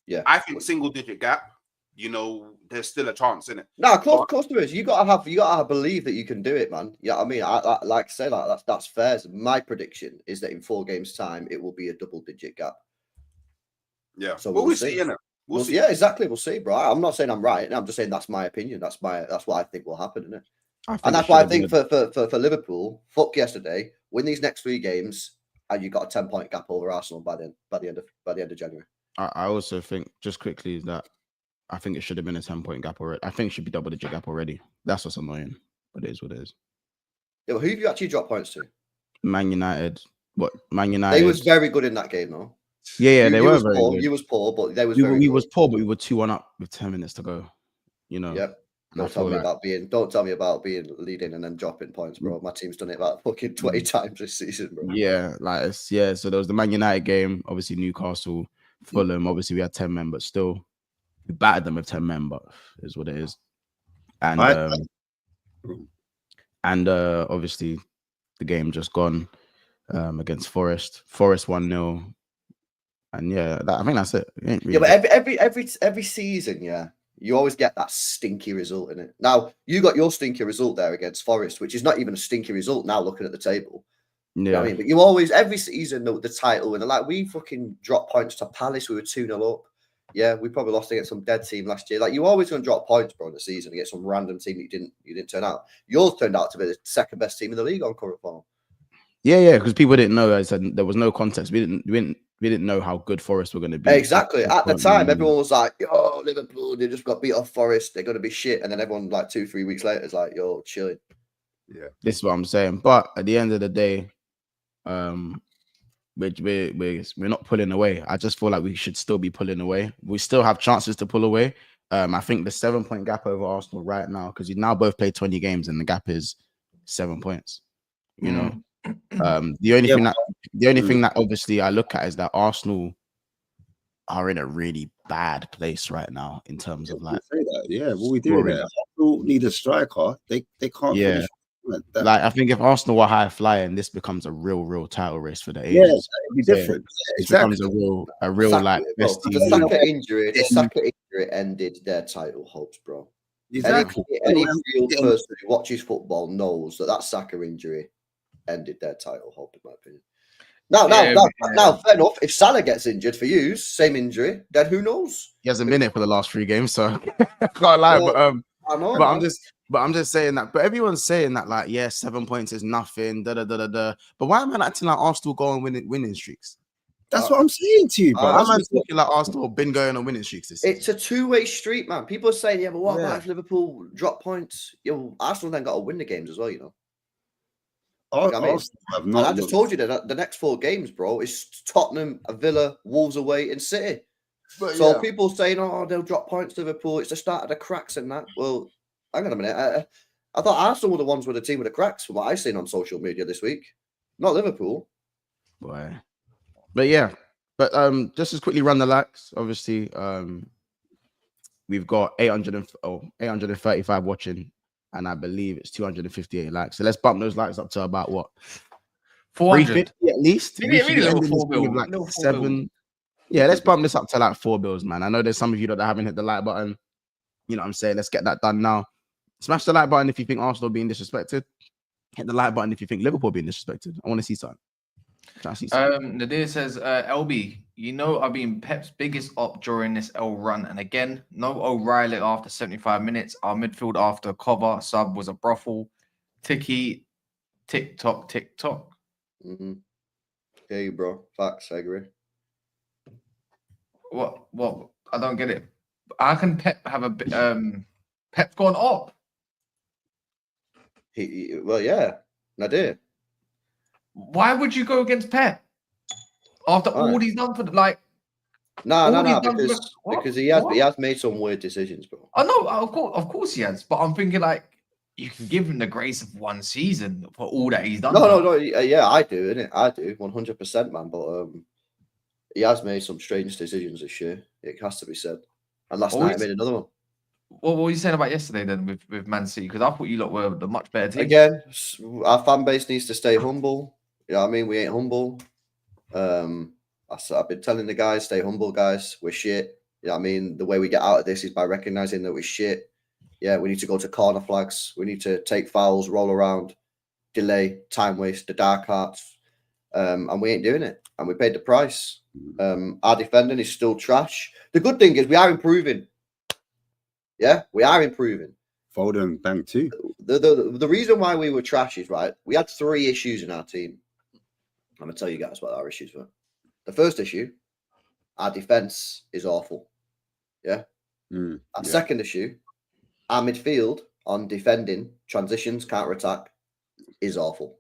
Yeah, I think single-digit gap, there's still a chance in it. No, of course there is. You gotta believe that you can do it, man. Yeah, I mean, I like I say, like that's fair. My prediction is that in 4 games' time, it will be a double-digit gap. Yeah, so we'll see, innit? We'll see. Yeah, exactly. We'll see, bro. I'm not saying I'm right. I'm just saying that's my opinion. That's what I think will happen, innit? And that's why I think for Liverpool, fuck yesterday, win these next 3 games, and you got a 10-point gap over Arsenal by the end of January. I also think, just quickly, that I think it should have been a 10-point gap already. I think it should be double-digit gap already. That's what's annoying, but it is what it is. Yeah, well, who have you actually dropped points to? Man United. What? Man United. They was very good in that game, though. Yeah, they were very good. You was poor, but they was very good. We was poor, but we were 2-1 up with 10 minutes to go. Yep. Don't tell me about being leading and then dropping points, bro. My team's done it about fucking 20 times this season, bro. Yeah, so there was the Man United game, obviously Newcastle, Fulham. Obviously we had 10 men, but still we battered them with 10 men, but is what it is. And obviously the game just gone against Forest 1-0. And I think that's it. Yeah, but every season, you always get that stinky result in it. Now, you got your stinky result there against Forest, which is not even a stinky result now looking at the table. Yeah. You know what I mean? But you always, every season, the title winner, like we fucking dropped points to Palace, we were 2-0 up. Yeah, we probably lost against some dead team last year. Like, you're always going to drop points, bro, in the season against some random team that you didn't turn out. Yours turned out to be the 2nd best team in the league on current form. Yeah, because people didn't know. I said there was no context. We didn't know how good Forest were going to be. Exactly. At the time, everyone was like, "Yo, Liverpool, they just got beat off Forest. They're going to be shit." And then everyone, like 2-3 weeks later, is like, "Yo, chilling." Yeah, this is what I'm saying. But at the end of the day, we're not pulling away. I just feel like we should still be pulling away. We still have chances to pull away. I think the 7-point gap over Arsenal right now, because you now both played 20 games and the gap is 7 points. You know. The only thing that obviously I look at is that Arsenal are in a really bad place right now in terms of like. What we do there. Arsenal need a striker. They can't. Yeah, like I think if Arsenal were high flying, this becomes a real title race for the ages. Yeah, it'd be different. It becomes a real Saka, like best team. The Saka injury ended their title hopes, bro. Exactly. Any real person who watches football knows that Saka injury ended their title hope, in my opinion. Now, fair enough. If Salah gets injured for you, same injury, then who knows? He hasn't been it for the last 3 games, so I can't lie. Well, But I'm just saying that. But everyone's saying that, like, yeah, 7 points is nothing. Da da da da da. But why am I acting like Arsenal go on winning streaks? That's what I'm saying to you, bro. Why am I talking like Arsenal been going on winning streaks this season? It's a two-way street, man. People are saying, yeah, but what about if Liverpool drop points? Arsenal then got to win the games as well, you know. I just told you that the next 4 games, bro, is Tottenham, Villa, Wolves away, and City. So people saying, oh, they'll drop points, Liverpool. It's the start of the cracks and that. Well, hang on a minute. I thought Arsenal were the ones with the team with the cracks from what I've seen on social media this week. Not Liverpool. Boy. But yeah. But just as quickly run the likes. Obviously, we've got 835 watching. And I believe it's 258 likes. So let's bump those likes up to about what? 400 at least. Like 7. Yeah, let's bump this up to like 4 bills, man. I know there's some of you that haven't hit the like button. You know what I'm saying? Let's get that done now. Smash the like button if you think Arsenal being disrespected. Hit the like button if you think Liverpool being disrespected. I want to see something. Nadir says, LB, you know I've been Pep's biggest op during this L run. And again, no O'Reilly after 75 minutes. Our midfield after cover sub was a brothel. Ticky, tick-tock, tick-tock. Mm-hmm. Yeah, you bro. Facts, I agree. What? I don't get it. How can Pep have a Pep's gone up? Well, yeah, Nadir. Why would you go against Pep after all he's done for like? No, because he has made some weird decisions, bro. I know, of course he has, but I'm thinking like you can give him the grace of 1 season for all that he's done. No, yeah, I do, innit? I do, 100%, man. But he has made some strange decisions this year. It has to be said. And last night he made another one. What were you saying about yesterday then with Man City? Because I thought you lot were the much better team. Again, our fan base needs to stay humble. You know what I mean? We ain't humble. I've been telling the guys, stay humble, guys. We're shit. You know what I mean? The way we get out of this is by recognizing that we're shit. Yeah, we need to go to corner flags. We need to take fouls, roll around, delay, time waste, the dark arts. And we ain't doing it. And we paid the price. Our defending is still trash. The good thing is we are improving. Yeah, we are improving. Foden, bang too. The reason why we were trash is, right, we had 3 issues in our team. I'm going to tell you guys what our issues were. The first issue, our defense is awful. Yeah. Our second issue, our midfield on defending, transitions, counter-attack is awful.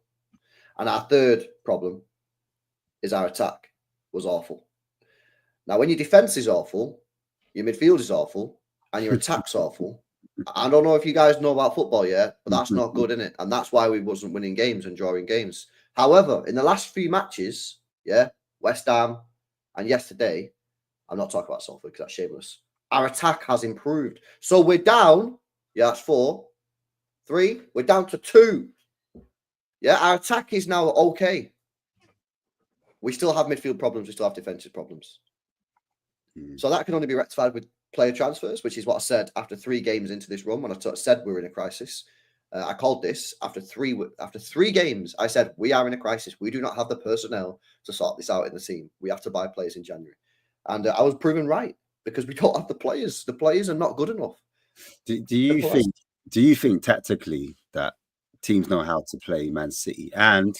And our third problem is our attack was awful. Now, when your defense is awful, your midfield is awful, and your attack's awful, I don't know if you guys know about football yet, but that's not good, innit? And that's why we wasn't winning games and drawing games. However, in the last 3 matches, yeah, West Ham and yesterday, I'm not talking about Salford because that's shameless. Our attack has improved. So we're down. Yeah, that's 4. 3. We're down to 2. Yeah, our attack is now okay. We still have midfield problems. We still have defensive problems. So that can only be rectified with player transfers, which is what I said after 3 games into this run when I said we were in a crisis. I called this after 3 games. I said we are in a crisis. We do not have the personnel to sort this out in the team. We have to buy players in January, and I was proven right because we don't have the players. The players are not good enough. Do you think tactically that teams know how to play Man City, and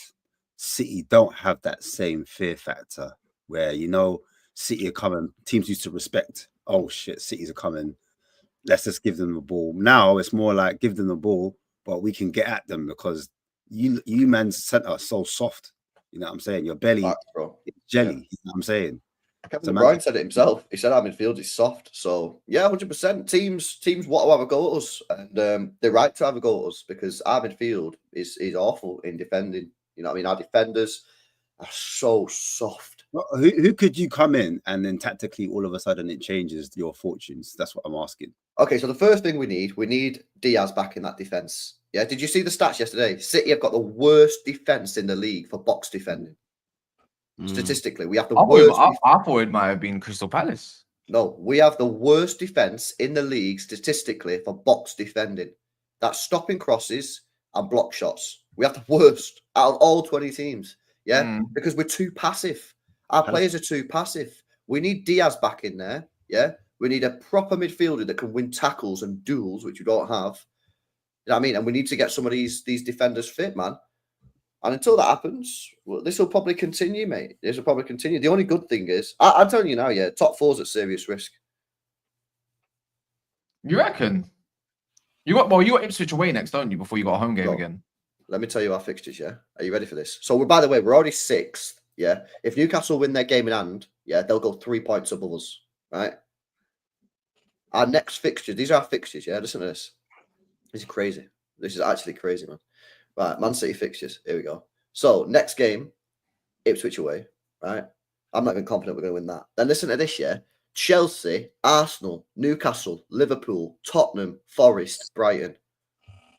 City don't have that same fear factor where City are coming? Teams used to respect. Oh shit, Cities are coming. Let's just give them the ball. Now it's more like give them the ball, but we can get at them because you man's centre are so soft. You know what I'm saying? Your belly is jelly. Yeah. You know what I'm saying? Kevin De Bruyne said it himself. He said our midfield is soft. So yeah, 100%. Teams want to have a go at us, and they're right to have a go at us because our midfield is awful in defending. You know what I mean? Our defenders are so soft. Well, who could you come in and then tactically all of a sudden it changes your fortunes? That's what I'm asking. Okay, so the first thing we need Diaz back in that defense. Yeah, did you see the stats yesterday? City have got the worst defense in the league for box defending. Statistically, we have the worst. I thought it might have been Crystal Palace. No, we have the worst defense in the league statistically for box defending. That's stopping crosses and block shots. We have the worst out of all 20 teams. Yeah, because we're too passive. Our players are too passive. We need Diaz back in there. Yeah, we need a proper midfielder that can win tackles and duels, which we don't have. You know what I mean? And we need to get some of these defenders fit, man. And until that happens, well, this will probably continue, mate. This will probably continue. The only good thing is, I'm telling you now, yeah, top four's at serious risk. You reckon? You got Ipswich away next, don't you? Before you got a home game again. Let me tell you our fixtures. Yeah, are you ready for this? So, by the way, we're already 6th. Yeah, if Newcastle win their game in hand, yeah, they'll go 3 points above us. Right. Our next fixture. These are our fixtures. Yeah, listen to this. This is crazy. This is actually crazy, man. Right, Man City fixtures. Here we go. So, next game, Ipswich away. Right. I'm not even confident we're going to win that. Then listen to this. Yeah. Chelsea, Arsenal, Newcastle, Liverpool, Tottenham, Forest, Brighton.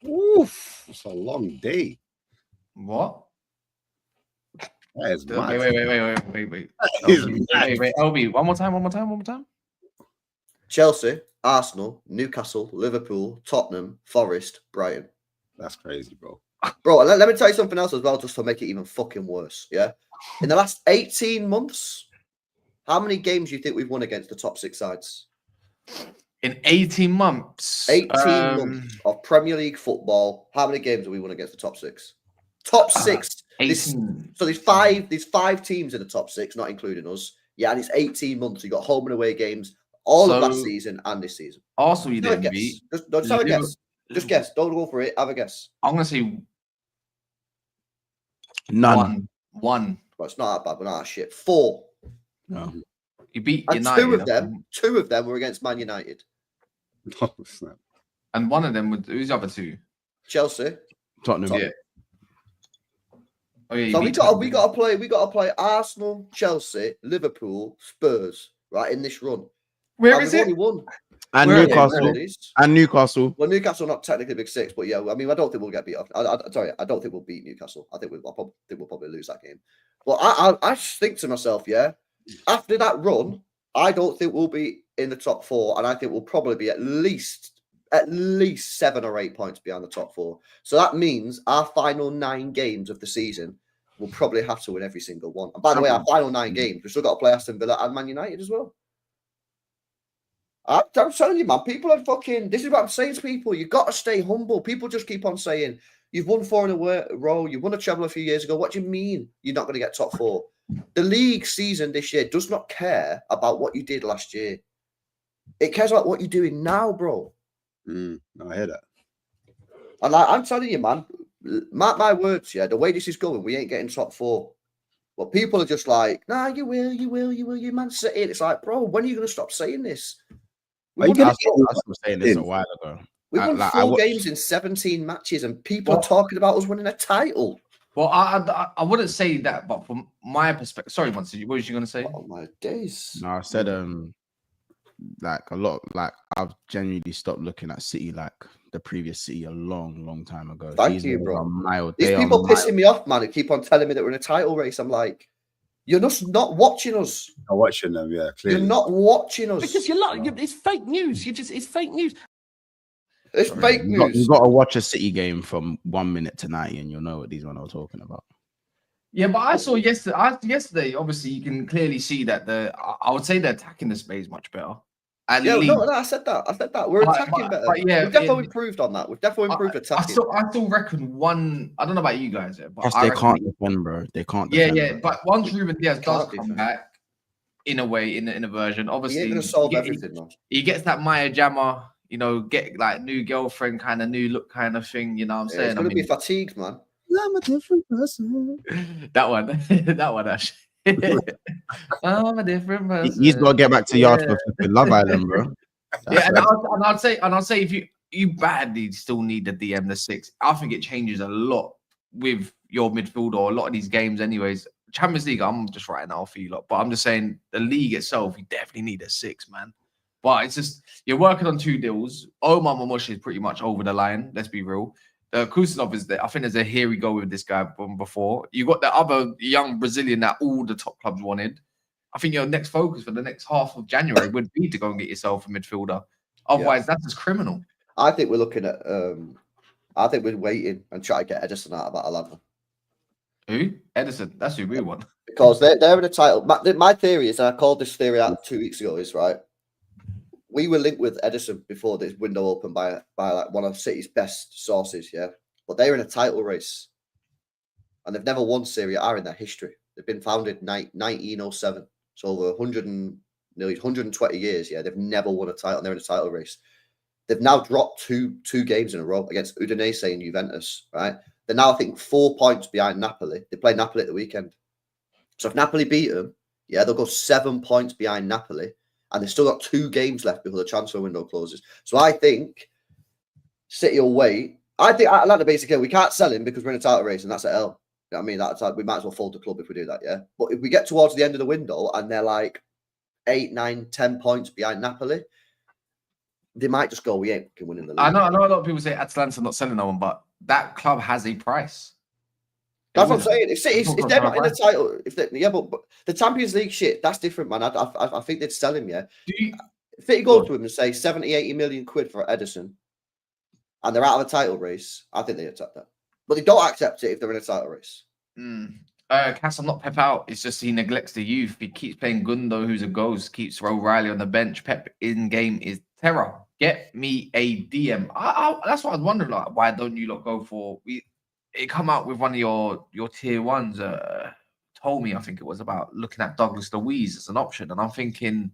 Oof, it's a long day. What? That is mad. Wait. LB, one more time. Chelsea, Arsenal, Newcastle, Liverpool, Tottenham, Forest, Brighton. That's crazy, bro. Bro, let me tell you something else as well, just to make it even fucking worse. Yeah. In the last 18 months, how many games do you think we've won against the top 6 sides? In 18 months. 18 months of Premier League football. How many games have we won against the top 6? Top 6. 18. So there's five teams in the top 6, not including us. Yeah, and it's 18 months. You got home and away games all of last season and this season. Arsenal, you didn't beat. Just have a guess. Just guess. Don't go for it. Have a guess. I'm gonna say none. One. Well, it's not that bad, but not that shit. 4. No. You beat and United. two of them were against Man United. Oh, snap. And one of them was who's the other 2? Chelsea. Tottenham. Yeah. Oh, yeah, so we got to play Arsenal, Chelsea, Liverpool, Spurs, right, in this run. Where is it? Won. And Newcastle. Well, Newcastle not technically Big 6, but yeah, I mean, I don't think we'll get beat off. I don't think we'll beat Newcastle. I think we'll probably lose that game. But I just think to myself, yeah, after that run, I don't think we'll be in the top 4, and I think we'll probably be at least 7 or 8 points behind the top 4. So that means our final 9 games of the season, we'll probably have to win every single one. And by the way, our final 9 games, we've still got to play Aston Villa and Man United as well. I'm telling you, man, people are fucking... This is what I'm saying to people. You've got to stay humble. People just keep on saying, you've won 4 in a row, you won a treble a few years ago. What do you mean you're not going to get top 4? The league season this year does not care about what you did last year. It cares about what you're doing now, bro. I hear that. And I'm telling you, man, mark my words, yeah, the way this is going, we ain't getting top 4. But people are just like, nah, you will, you Man City. It's like, bro, when are you going to stop saying this? I was saying this a while ago. We won 4 games in 17 matches, and people are talking about us winning a title. Well, I wouldn't say that, but from my perspective, sorry, what was you going to say? Oh my days! No, I said like a lot. Like I've genuinely stopped looking at City like the previous City a long time ago. Thank you, bro. These people pissing me off, man, who keep on telling me that we're in a title race. I'm like, you're just not watching us. Not watching them, yeah. Clearly. You're not watching us because it's fake news. It's fake news. It's fake news. You've got to watch a City game from 1 minute to 90, and you'll know what these men are talking about. Yeah, but I saw yesterday. Obviously, you can clearly see that I would say they're attacking the space much better. No, I said that. We're attacking better. Yeah, we've definitely improved on that. We've definitely improved attacking. I still reckon one. I don't know about you guys, but they can't defend, bro. They can't. Defend, yeah. But once Ruben Diaz does come back, in a way, in a version, obviously, he ain't gonna solve everything, man. He gets that Maya Jammer, get like new girlfriend kind of new look kind of thing. You know what I'm saying? It's gonna be fatigued, man. I'm a different person. that one actually. I'm a different person. He's got to get back to yard for Love Island, bro. Yeah, and I'd say if you badly still need the DM the 6, I think it changes a lot with your midfield or a lot of these games. Anyways, Champions League, I'm just writing out for you lot, but I'm just saying the league itself, you definitely need a 6, man. But it's just you're working on 2 deals. Omar Mamush is pretty much over the line. Let's be real. Kusanov is there. I think there's a here we go with this guy from before. You got the other young Brazilian that all the top clubs wanted. I think your next focus for the next half of January would be to go and get yourself a midfielder. Otherwise, that's just criminal. I think we're looking at. I think we're waiting and try to get Edison out of Atalanta. Who? Edison. That's who we want. Because they're in a title. My theory is, and I called this theory out 2 weeks ago, is right. We were linked with Edison before this window opened by like one of City's best sources, yeah. But they're in a title race, and they've never won Serie A in their history. They've been founded 1907, so over nearly 120 years. Yeah, they've never won a title. And they're in a title race. They've now dropped two games in a row against Udinese and Juventus. Right, they're now I think 4 points behind Napoli. They play Napoli at the weekend, so if Napoli beat them, yeah, they'll go 7 points behind Napoli. And they've still got 2 games left before the transfer window closes. So I think City will wait. I like the basic here. We can't sell him because we're in a title race, and that's an L. You know what I mean? That's like, we might as well fold the club if we do that, yeah? But if we get towards the end of the window and they're like 8, 9, 10 points behind Napoli, they might just go, we ain't winning the league. I know a lot of people say Atalanta not selling no one, but that club has a price. That's what I'm saying. If they're not in the title, but the Champions League shit, that's different, man. I think they'd sell him, yeah. If they go to him and say 70, 80 million quid for Edison, and they're out of a title race, I think they accept that. But they don't accept it if they're in a title race. Cass, I'm not Pep out. It's just he neglects the youth. He keeps playing Gundo, who's a ghost, keeps O'Reilly on the bench. Pep in game is terror. Get me a DM. That's what I was wondering, like, why don't you lot go for... It come out with one of your tier ones. Told me, I think it was about looking at Douglas Luiz as an option, and I'm thinking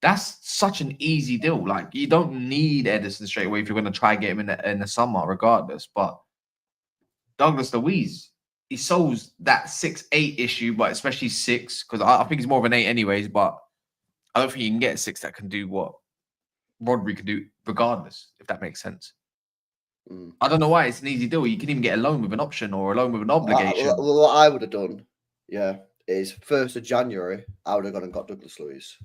that's such an easy deal. Like you don't need Edison straight away if you're going to try get him in the summer, regardless. But Douglas Luiz, he solves that 6'8" issue, but especially 6 because I think he's more of an 8 anyways. But I don't think you can get a 6 that can do what Rodri can do, regardless. If that makes sense. I don't know why it's an easy deal. You can even get a loan with an option or a loan with an obligation. What I would have done, yeah, is 1st of January, I would have gone and got Douglas Luiz.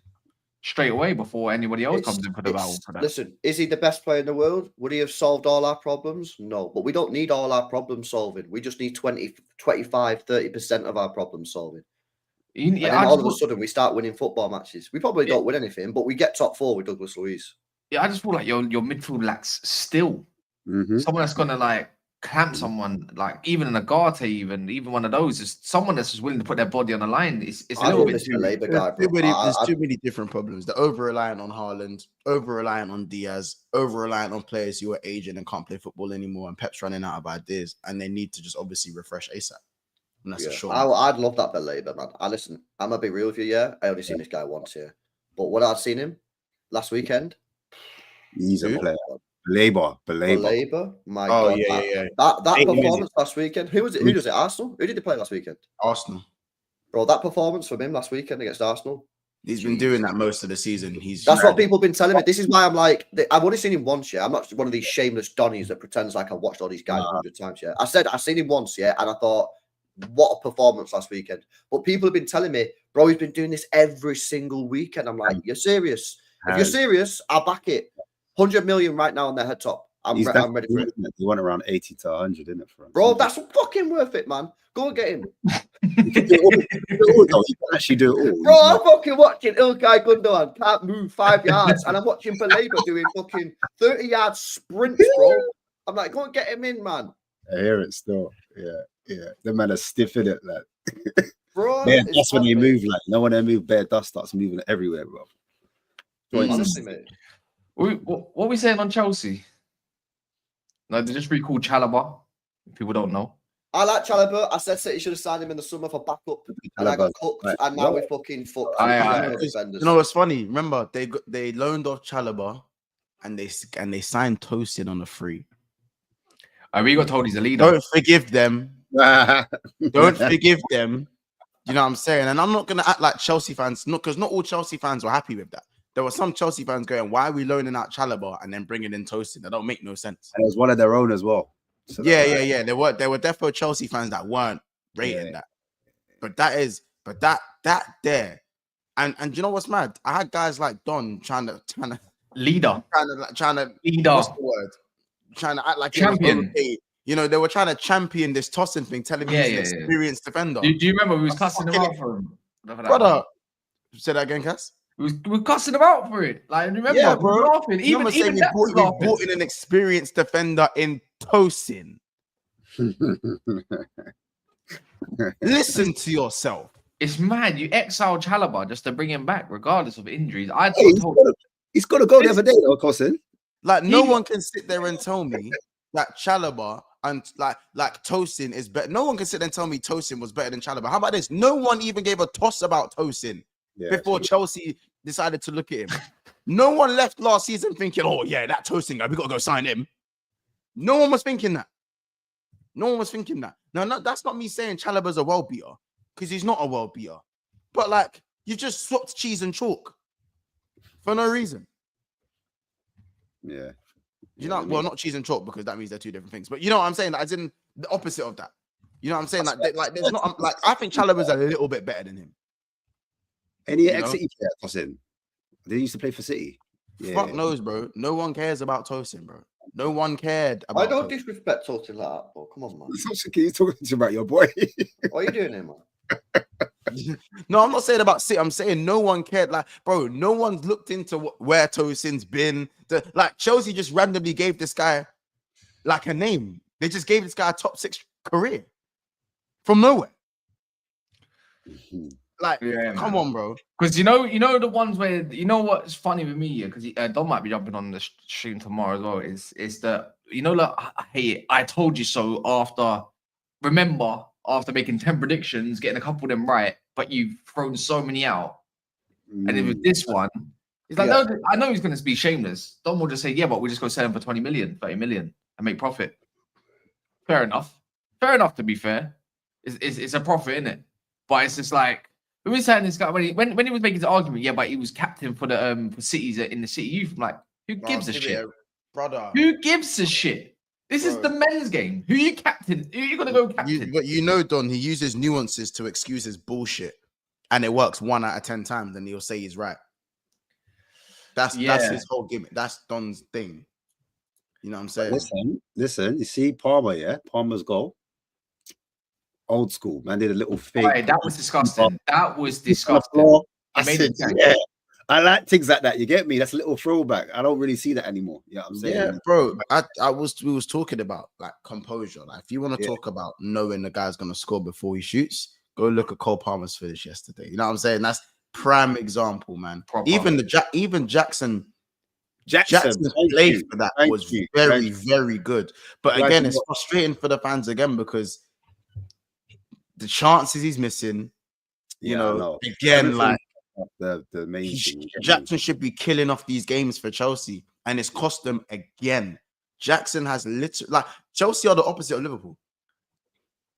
Straight away before anybody else comes in for the battle. Listen, is he the best player in the world? Would he have solved all our problems? No, but we don't need all our problems solving. We just need 20, 25, 30% of our problems solving. And then all of a sudden, we start winning football matches. We probably don't win anything, but we get top 4 with Douglas Luiz. Yeah, I just feel like your midfield lacks still. Someone that's gonna like clamp someone, like even an Agate, even one of those, is someone that's just willing to put their body on the line. It's a little bit too. There's too many different problems. They're over reliant on Haaland, over reliant on Diaz, over reliant on players who are aging and can't play football anymore. And Pep's running out of ideas, and they need to just obviously refresh ASAP. And that's a short. I'd love that Baleba, man. Listen, I'm gonna be real with you. Yeah, I only seen this guy once here, but when I'd seen him last weekend, he's a player. Baleba. My God. That performance last weekend. Who was it? Who does it? Arsenal? Who did they play last weekend? Arsenal. Bro, that performance from him last weekend against Arsenal. He's been doing that most of the season. That's what people have been telling me. This is why I'm like, I've only seen him once, yeah. I'm not one of these shameless Donnies that pretends like I've watched all these guys 100 times, yeah. I've seen him once, yeah, and I thought, what a performance last weekend. But people have been telling me, bro, he's been doing this every single weekend. I'm like, you're serious? If you're serious, I'll back it. 100 million right now on their head top. I'm ready for it. He went around 80 to 100, didn't it? For him? Bro, that's fucking worth it, man. Go and get him. He can actually do it all. Bro, I'm fucking watching Ilkay Gundogan can't move 5 yards, and I'm watching Baleba doing fucking 30-yard sprints, bro. I'm like, go and get him in, man. I hear it still. Yeah. The man is stiff in it, like. Bro, that's when they move, like. No one they move, bare dust starts moving everywhere, bro. Honestly, mate. What are we saying on Chelsea? No, they just recalled Chalobah. People don't know. I like Chalobah. I said City should have signed him in the summer for backup, and I got cooked. Right. And now we're fucking fucked. You know what's funny? Remember they loaned off Chalobah, and they signed Tosin on a free. We got told he's a leader. Don't forgive them. Don't forgive them. You know what I'm saying? And I'm not gonna act like Chelsea fans, because not all Chelsea fans were happy with that. There were some Chelsea fans going, why are we loaning out Chalobah and then bringing in Tosin? That don't make no sense. And it was one of their own as well. So yeah. There were definitely Chelsea fans that weren't rating that. But that there. And you know what's mad? I had guys like Don trying to leader. Trying to leader. What's the word? Trying to act like champion. You know, they were trying to champion this Tosin thing, telling me he's an experienced defender. Do you remember we was cussing him out for him? Brother, say that again, Cass? We're cussing him out for it. Like, remember, yeah, bro. Laughing. Even we brought in an experienced defender in Tosin. Listen to yourself. It's mad. You exile Chalobah just to bring him back, regardless of injuries. He's got to go the other day, though, Cousin. Like, no one can sit there and tell me that Chalobah and like Tosin is better. No one can sit there and tell me Tosin was better than Chalobah. How about this? No one even gave a toss about Tosin before Chelsea decided to look at him. No one left last season thinking, oh yeah, that Tosin guy, we gotta go sign him. No one was thinking that. No one was thinking that. No, that's not me saying Chalobah's a world beater, because he's not a world beater. But like, you just swapped cheese and chalk for no reason. Yeah. You know, well, not cheese and chalk, because that means they're two different things. But you know what I'm saying? Like, as in the opposite of that. You know what I'm saying? Like there's not like, I think Chalobah's a little bit better than him. Any ex-City player, Tosin? They used to play for City. Yeah. Fuck knows, bro. No one cares about Tosin, bro. No one cared about. I don't disrespect Tosin like that, bro. Come on, man. You're talking about your boy. What are you doing here, man? No, I'm not saying about City. I'm saying no one cared. Like, bro, no one's looked into where Tosin's been. Like, Chelsea just randomly gave this guy like a name. They just gave this guy a top 6 career from nowhere. Like, come on, bro. Because you know the ones where what's funny with me, because Don might be jumping on the stream tomorrow as well. Is that like, hey, I told you so. After making 10 predictions, getting a couple of them right, but you've thrown so many out, and then with this one, it's like, no, I know he's going to be shameless. Don will just say, yeah, but we just go sell him for 20 million, 30 million, and make profit. Fair enough. To be fair, it's a profit, isn't it? But it's just like, who is saying this guy when he was making his argument? Yeah, but he was captain for the for cities in the City Youth. I'm like, who gives a shit, brother? Who gives a shit? This is the men's game. Who you captain? Who you gonna go captain? But Don, he uses nuances to excuse his bullshit, and it works 1 out of 10 times, and he'll say he's right. That's his whole gimmick. That's Don's thing. You know what I'm saying? Listen. You see Palmer, yeah? Palmer's goal. Old school, man. Did a little fake. Right, that was disgusting. I said, yeah. I like things like that. You get me? That's a little throwback. I don't really see that anymore. You know what I'm saying? Yeah, bro. We was talking about like composure. Like, if you want to talk about knowing the guy's gonna score before he shoots, go look at Cole Palmer's finish yesterday. You know what I'm saying? That's prime example, man. Even Jackson's play for that was very, very good. But again, it's frustrating for the fans again, because the chances he's missing, again, like the main thing. Jackson should be killing off these games for Chelsea, and it's cost them again. Jackson has literally, like, Chelsea are the opposite of Liverpool.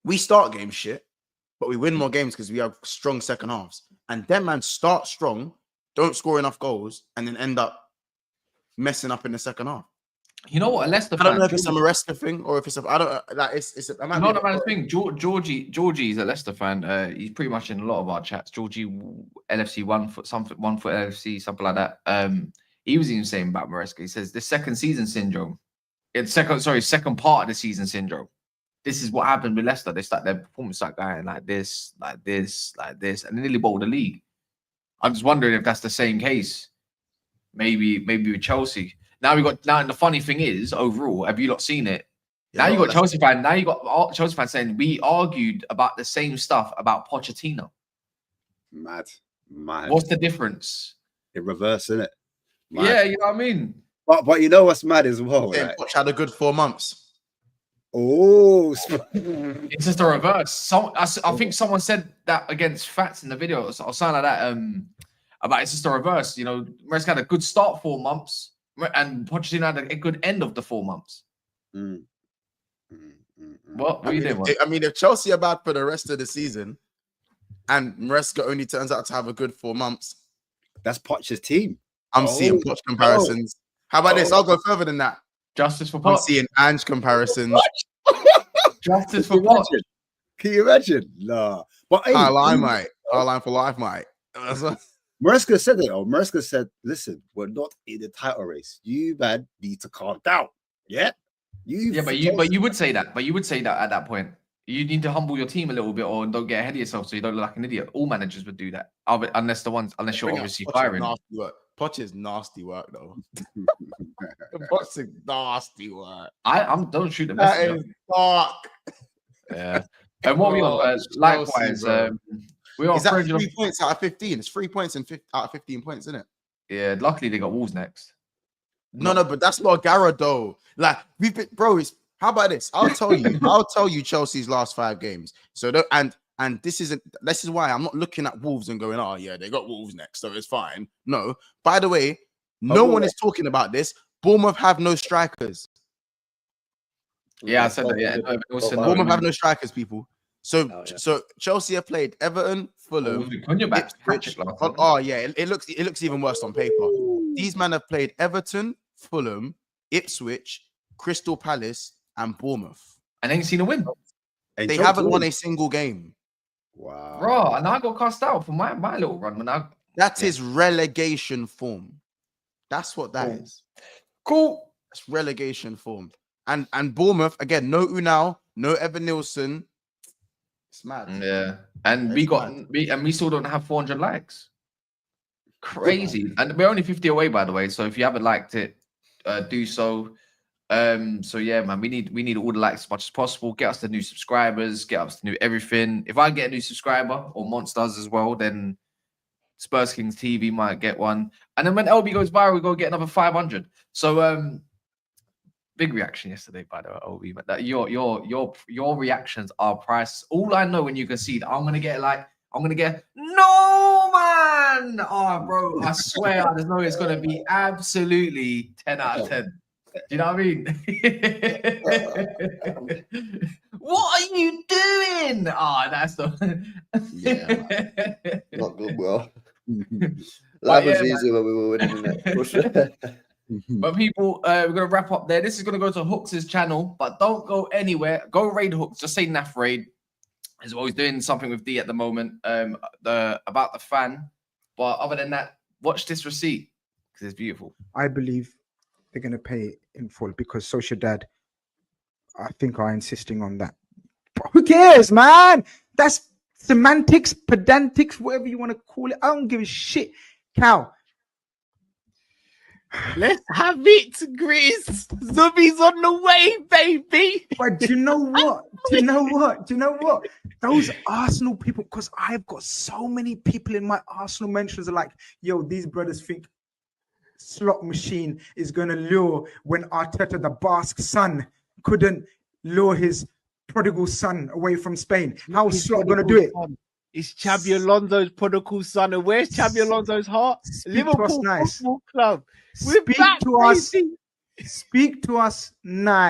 We start games shit, but we win more games because we have strong second halves. And them man start strong, don't score enough goals, and then end up messing up in the second half. You know what? A Leicester I don't know if it's a Maresca thing or if it's I don't like it's a not a bad thing. Georgie's a Leicester fan. He's pretty much in a lot of our chats. Georgie LFC 1 foot LFC, something like that. He was even saying about Maresca. He says the second season syndrome. It's second part of the season syndrome. This is what happened with Leicester. They start their performance like going like this, and they nearly bottled the league. I'm just wondering if that's the same case. Maybe with Chelsea. Now and the funny thing is, overall, have you not seen it? Now you got Chelsea fan. Now you got Chelsea fans saying we argued about the same stuff about Pochettino. Mad. What's the difference? In reverse, isn't it? Mad. Yeah, you know what I mean. But you know what's mad as well? Right? Poch had a good 4 months. Oh, it's just a reverse. I think someone said that against Fats in the video or something like that. About it's just a reverse. Maresca had a good start 4 months. And Pochettino had a good end of the 4 months. What are you doing? I mean, if Chelsea are bad for the rest of the season, and Maresca only turns out to have a good 4 months, that's Poch's team. I'm seeing Poch comparisons. How about this? I'll go further than that. Justice for Poch. I'm seeing Ange comparisons. Justice for Poch. Can you imagine? No. But hey, Our line for life, mate. Maresca said it. Maresca said, listen, we're not in the title race. You, man, need to calm down. Yeah? But you would say that. But you would say that at that point. You need to humble your team a little bit or don't get ahead of yourself so you don't look like an idiot. All managers would do that. Unless you're obviously firing. Poch is nasty work, though. Poch is nasty work. Don't shoot the messenger. That is dark. Yeah. And what we on? Likewise, bro. we're on Is that 300 3 points out of 15? It's 3 points out of 15 points, isn't it? Yeah, luckily they got Wolves next. No, but that's not Gara though. Like we've been, bro. How about this? I'll tell you Chelsea's last 5 games. So and this is why I'm not looking at Wolves and going, oh yeah, they got Wolves next, so it's fine. No, by the way, no one is talking about this. Bournemouth have no strikers. Yeah, I said that. Yeah, Bournemouth have no strikers, people. So Chelsea have played Everton, Fulham. Oh yeah, it looks even worse on paper. These men have played Everton, Fulham, Ipswich, Crystal Palace, and Bournemouth, and ain't seen a win. They haven't won a single game. Wow, bro! And I got cast out for my little run. That is relegation form. That's what that is. Cool. That's relegation form. And Bournemouth again. No Unal, no Evan Nielsen. It's mad. Yeah, and we still don't have 400 likes. Crazy, and we're only 50 away, by the way. So if you haven't liked it, do so. So yeah, man, we need all the likes as much as possible. Get us the new subscribers, get us the new everything. If I get a new subscriber or Monsters as well, then Spurs Kings TV might get one. And then when LB goes viral, we go get another 500. So big reaction yesterday, by the way, LB. But that your reactions are priceless. All I know when you concede, I'm gonna get no man. Oh, bro, I swear, I just know it's gonna be absolutely 10 out of 10. Do you know what I mean? What are you doing? Oh, that's the not good. Well, life was easier when we were winning it. But people, we're gonna wrap up there. This is gonna go to Hooks' channel, but don't go anywhere. Go raid Hooks. Just say NAF raid. He's always doing something with D at the moment. About the fan. But other than that, watch this receipt because it's beautiful. I believe they're going to pay it in full because Sociedad, I think, are insisting on that. But who cares, man? That's semantics, pedantics, whatever you want to call it. I don't give a shit. Cal. Let's have it, Grizz. Zubi's on the way, baby. But do you know what? Do you know what? Those Arsenal people, because I've got so many people in my Arsenal mentions are like, yo, these brothers think slot machine is going to lure when Arteta, the Basque son, couldn't lure his prodigal son away from Spain. How is Slot going to do it? It's Xabi Alonso's prodigal son. And where's Xabi Alonso's heart? Liverpool Football Club. We're back, Speak to us nice.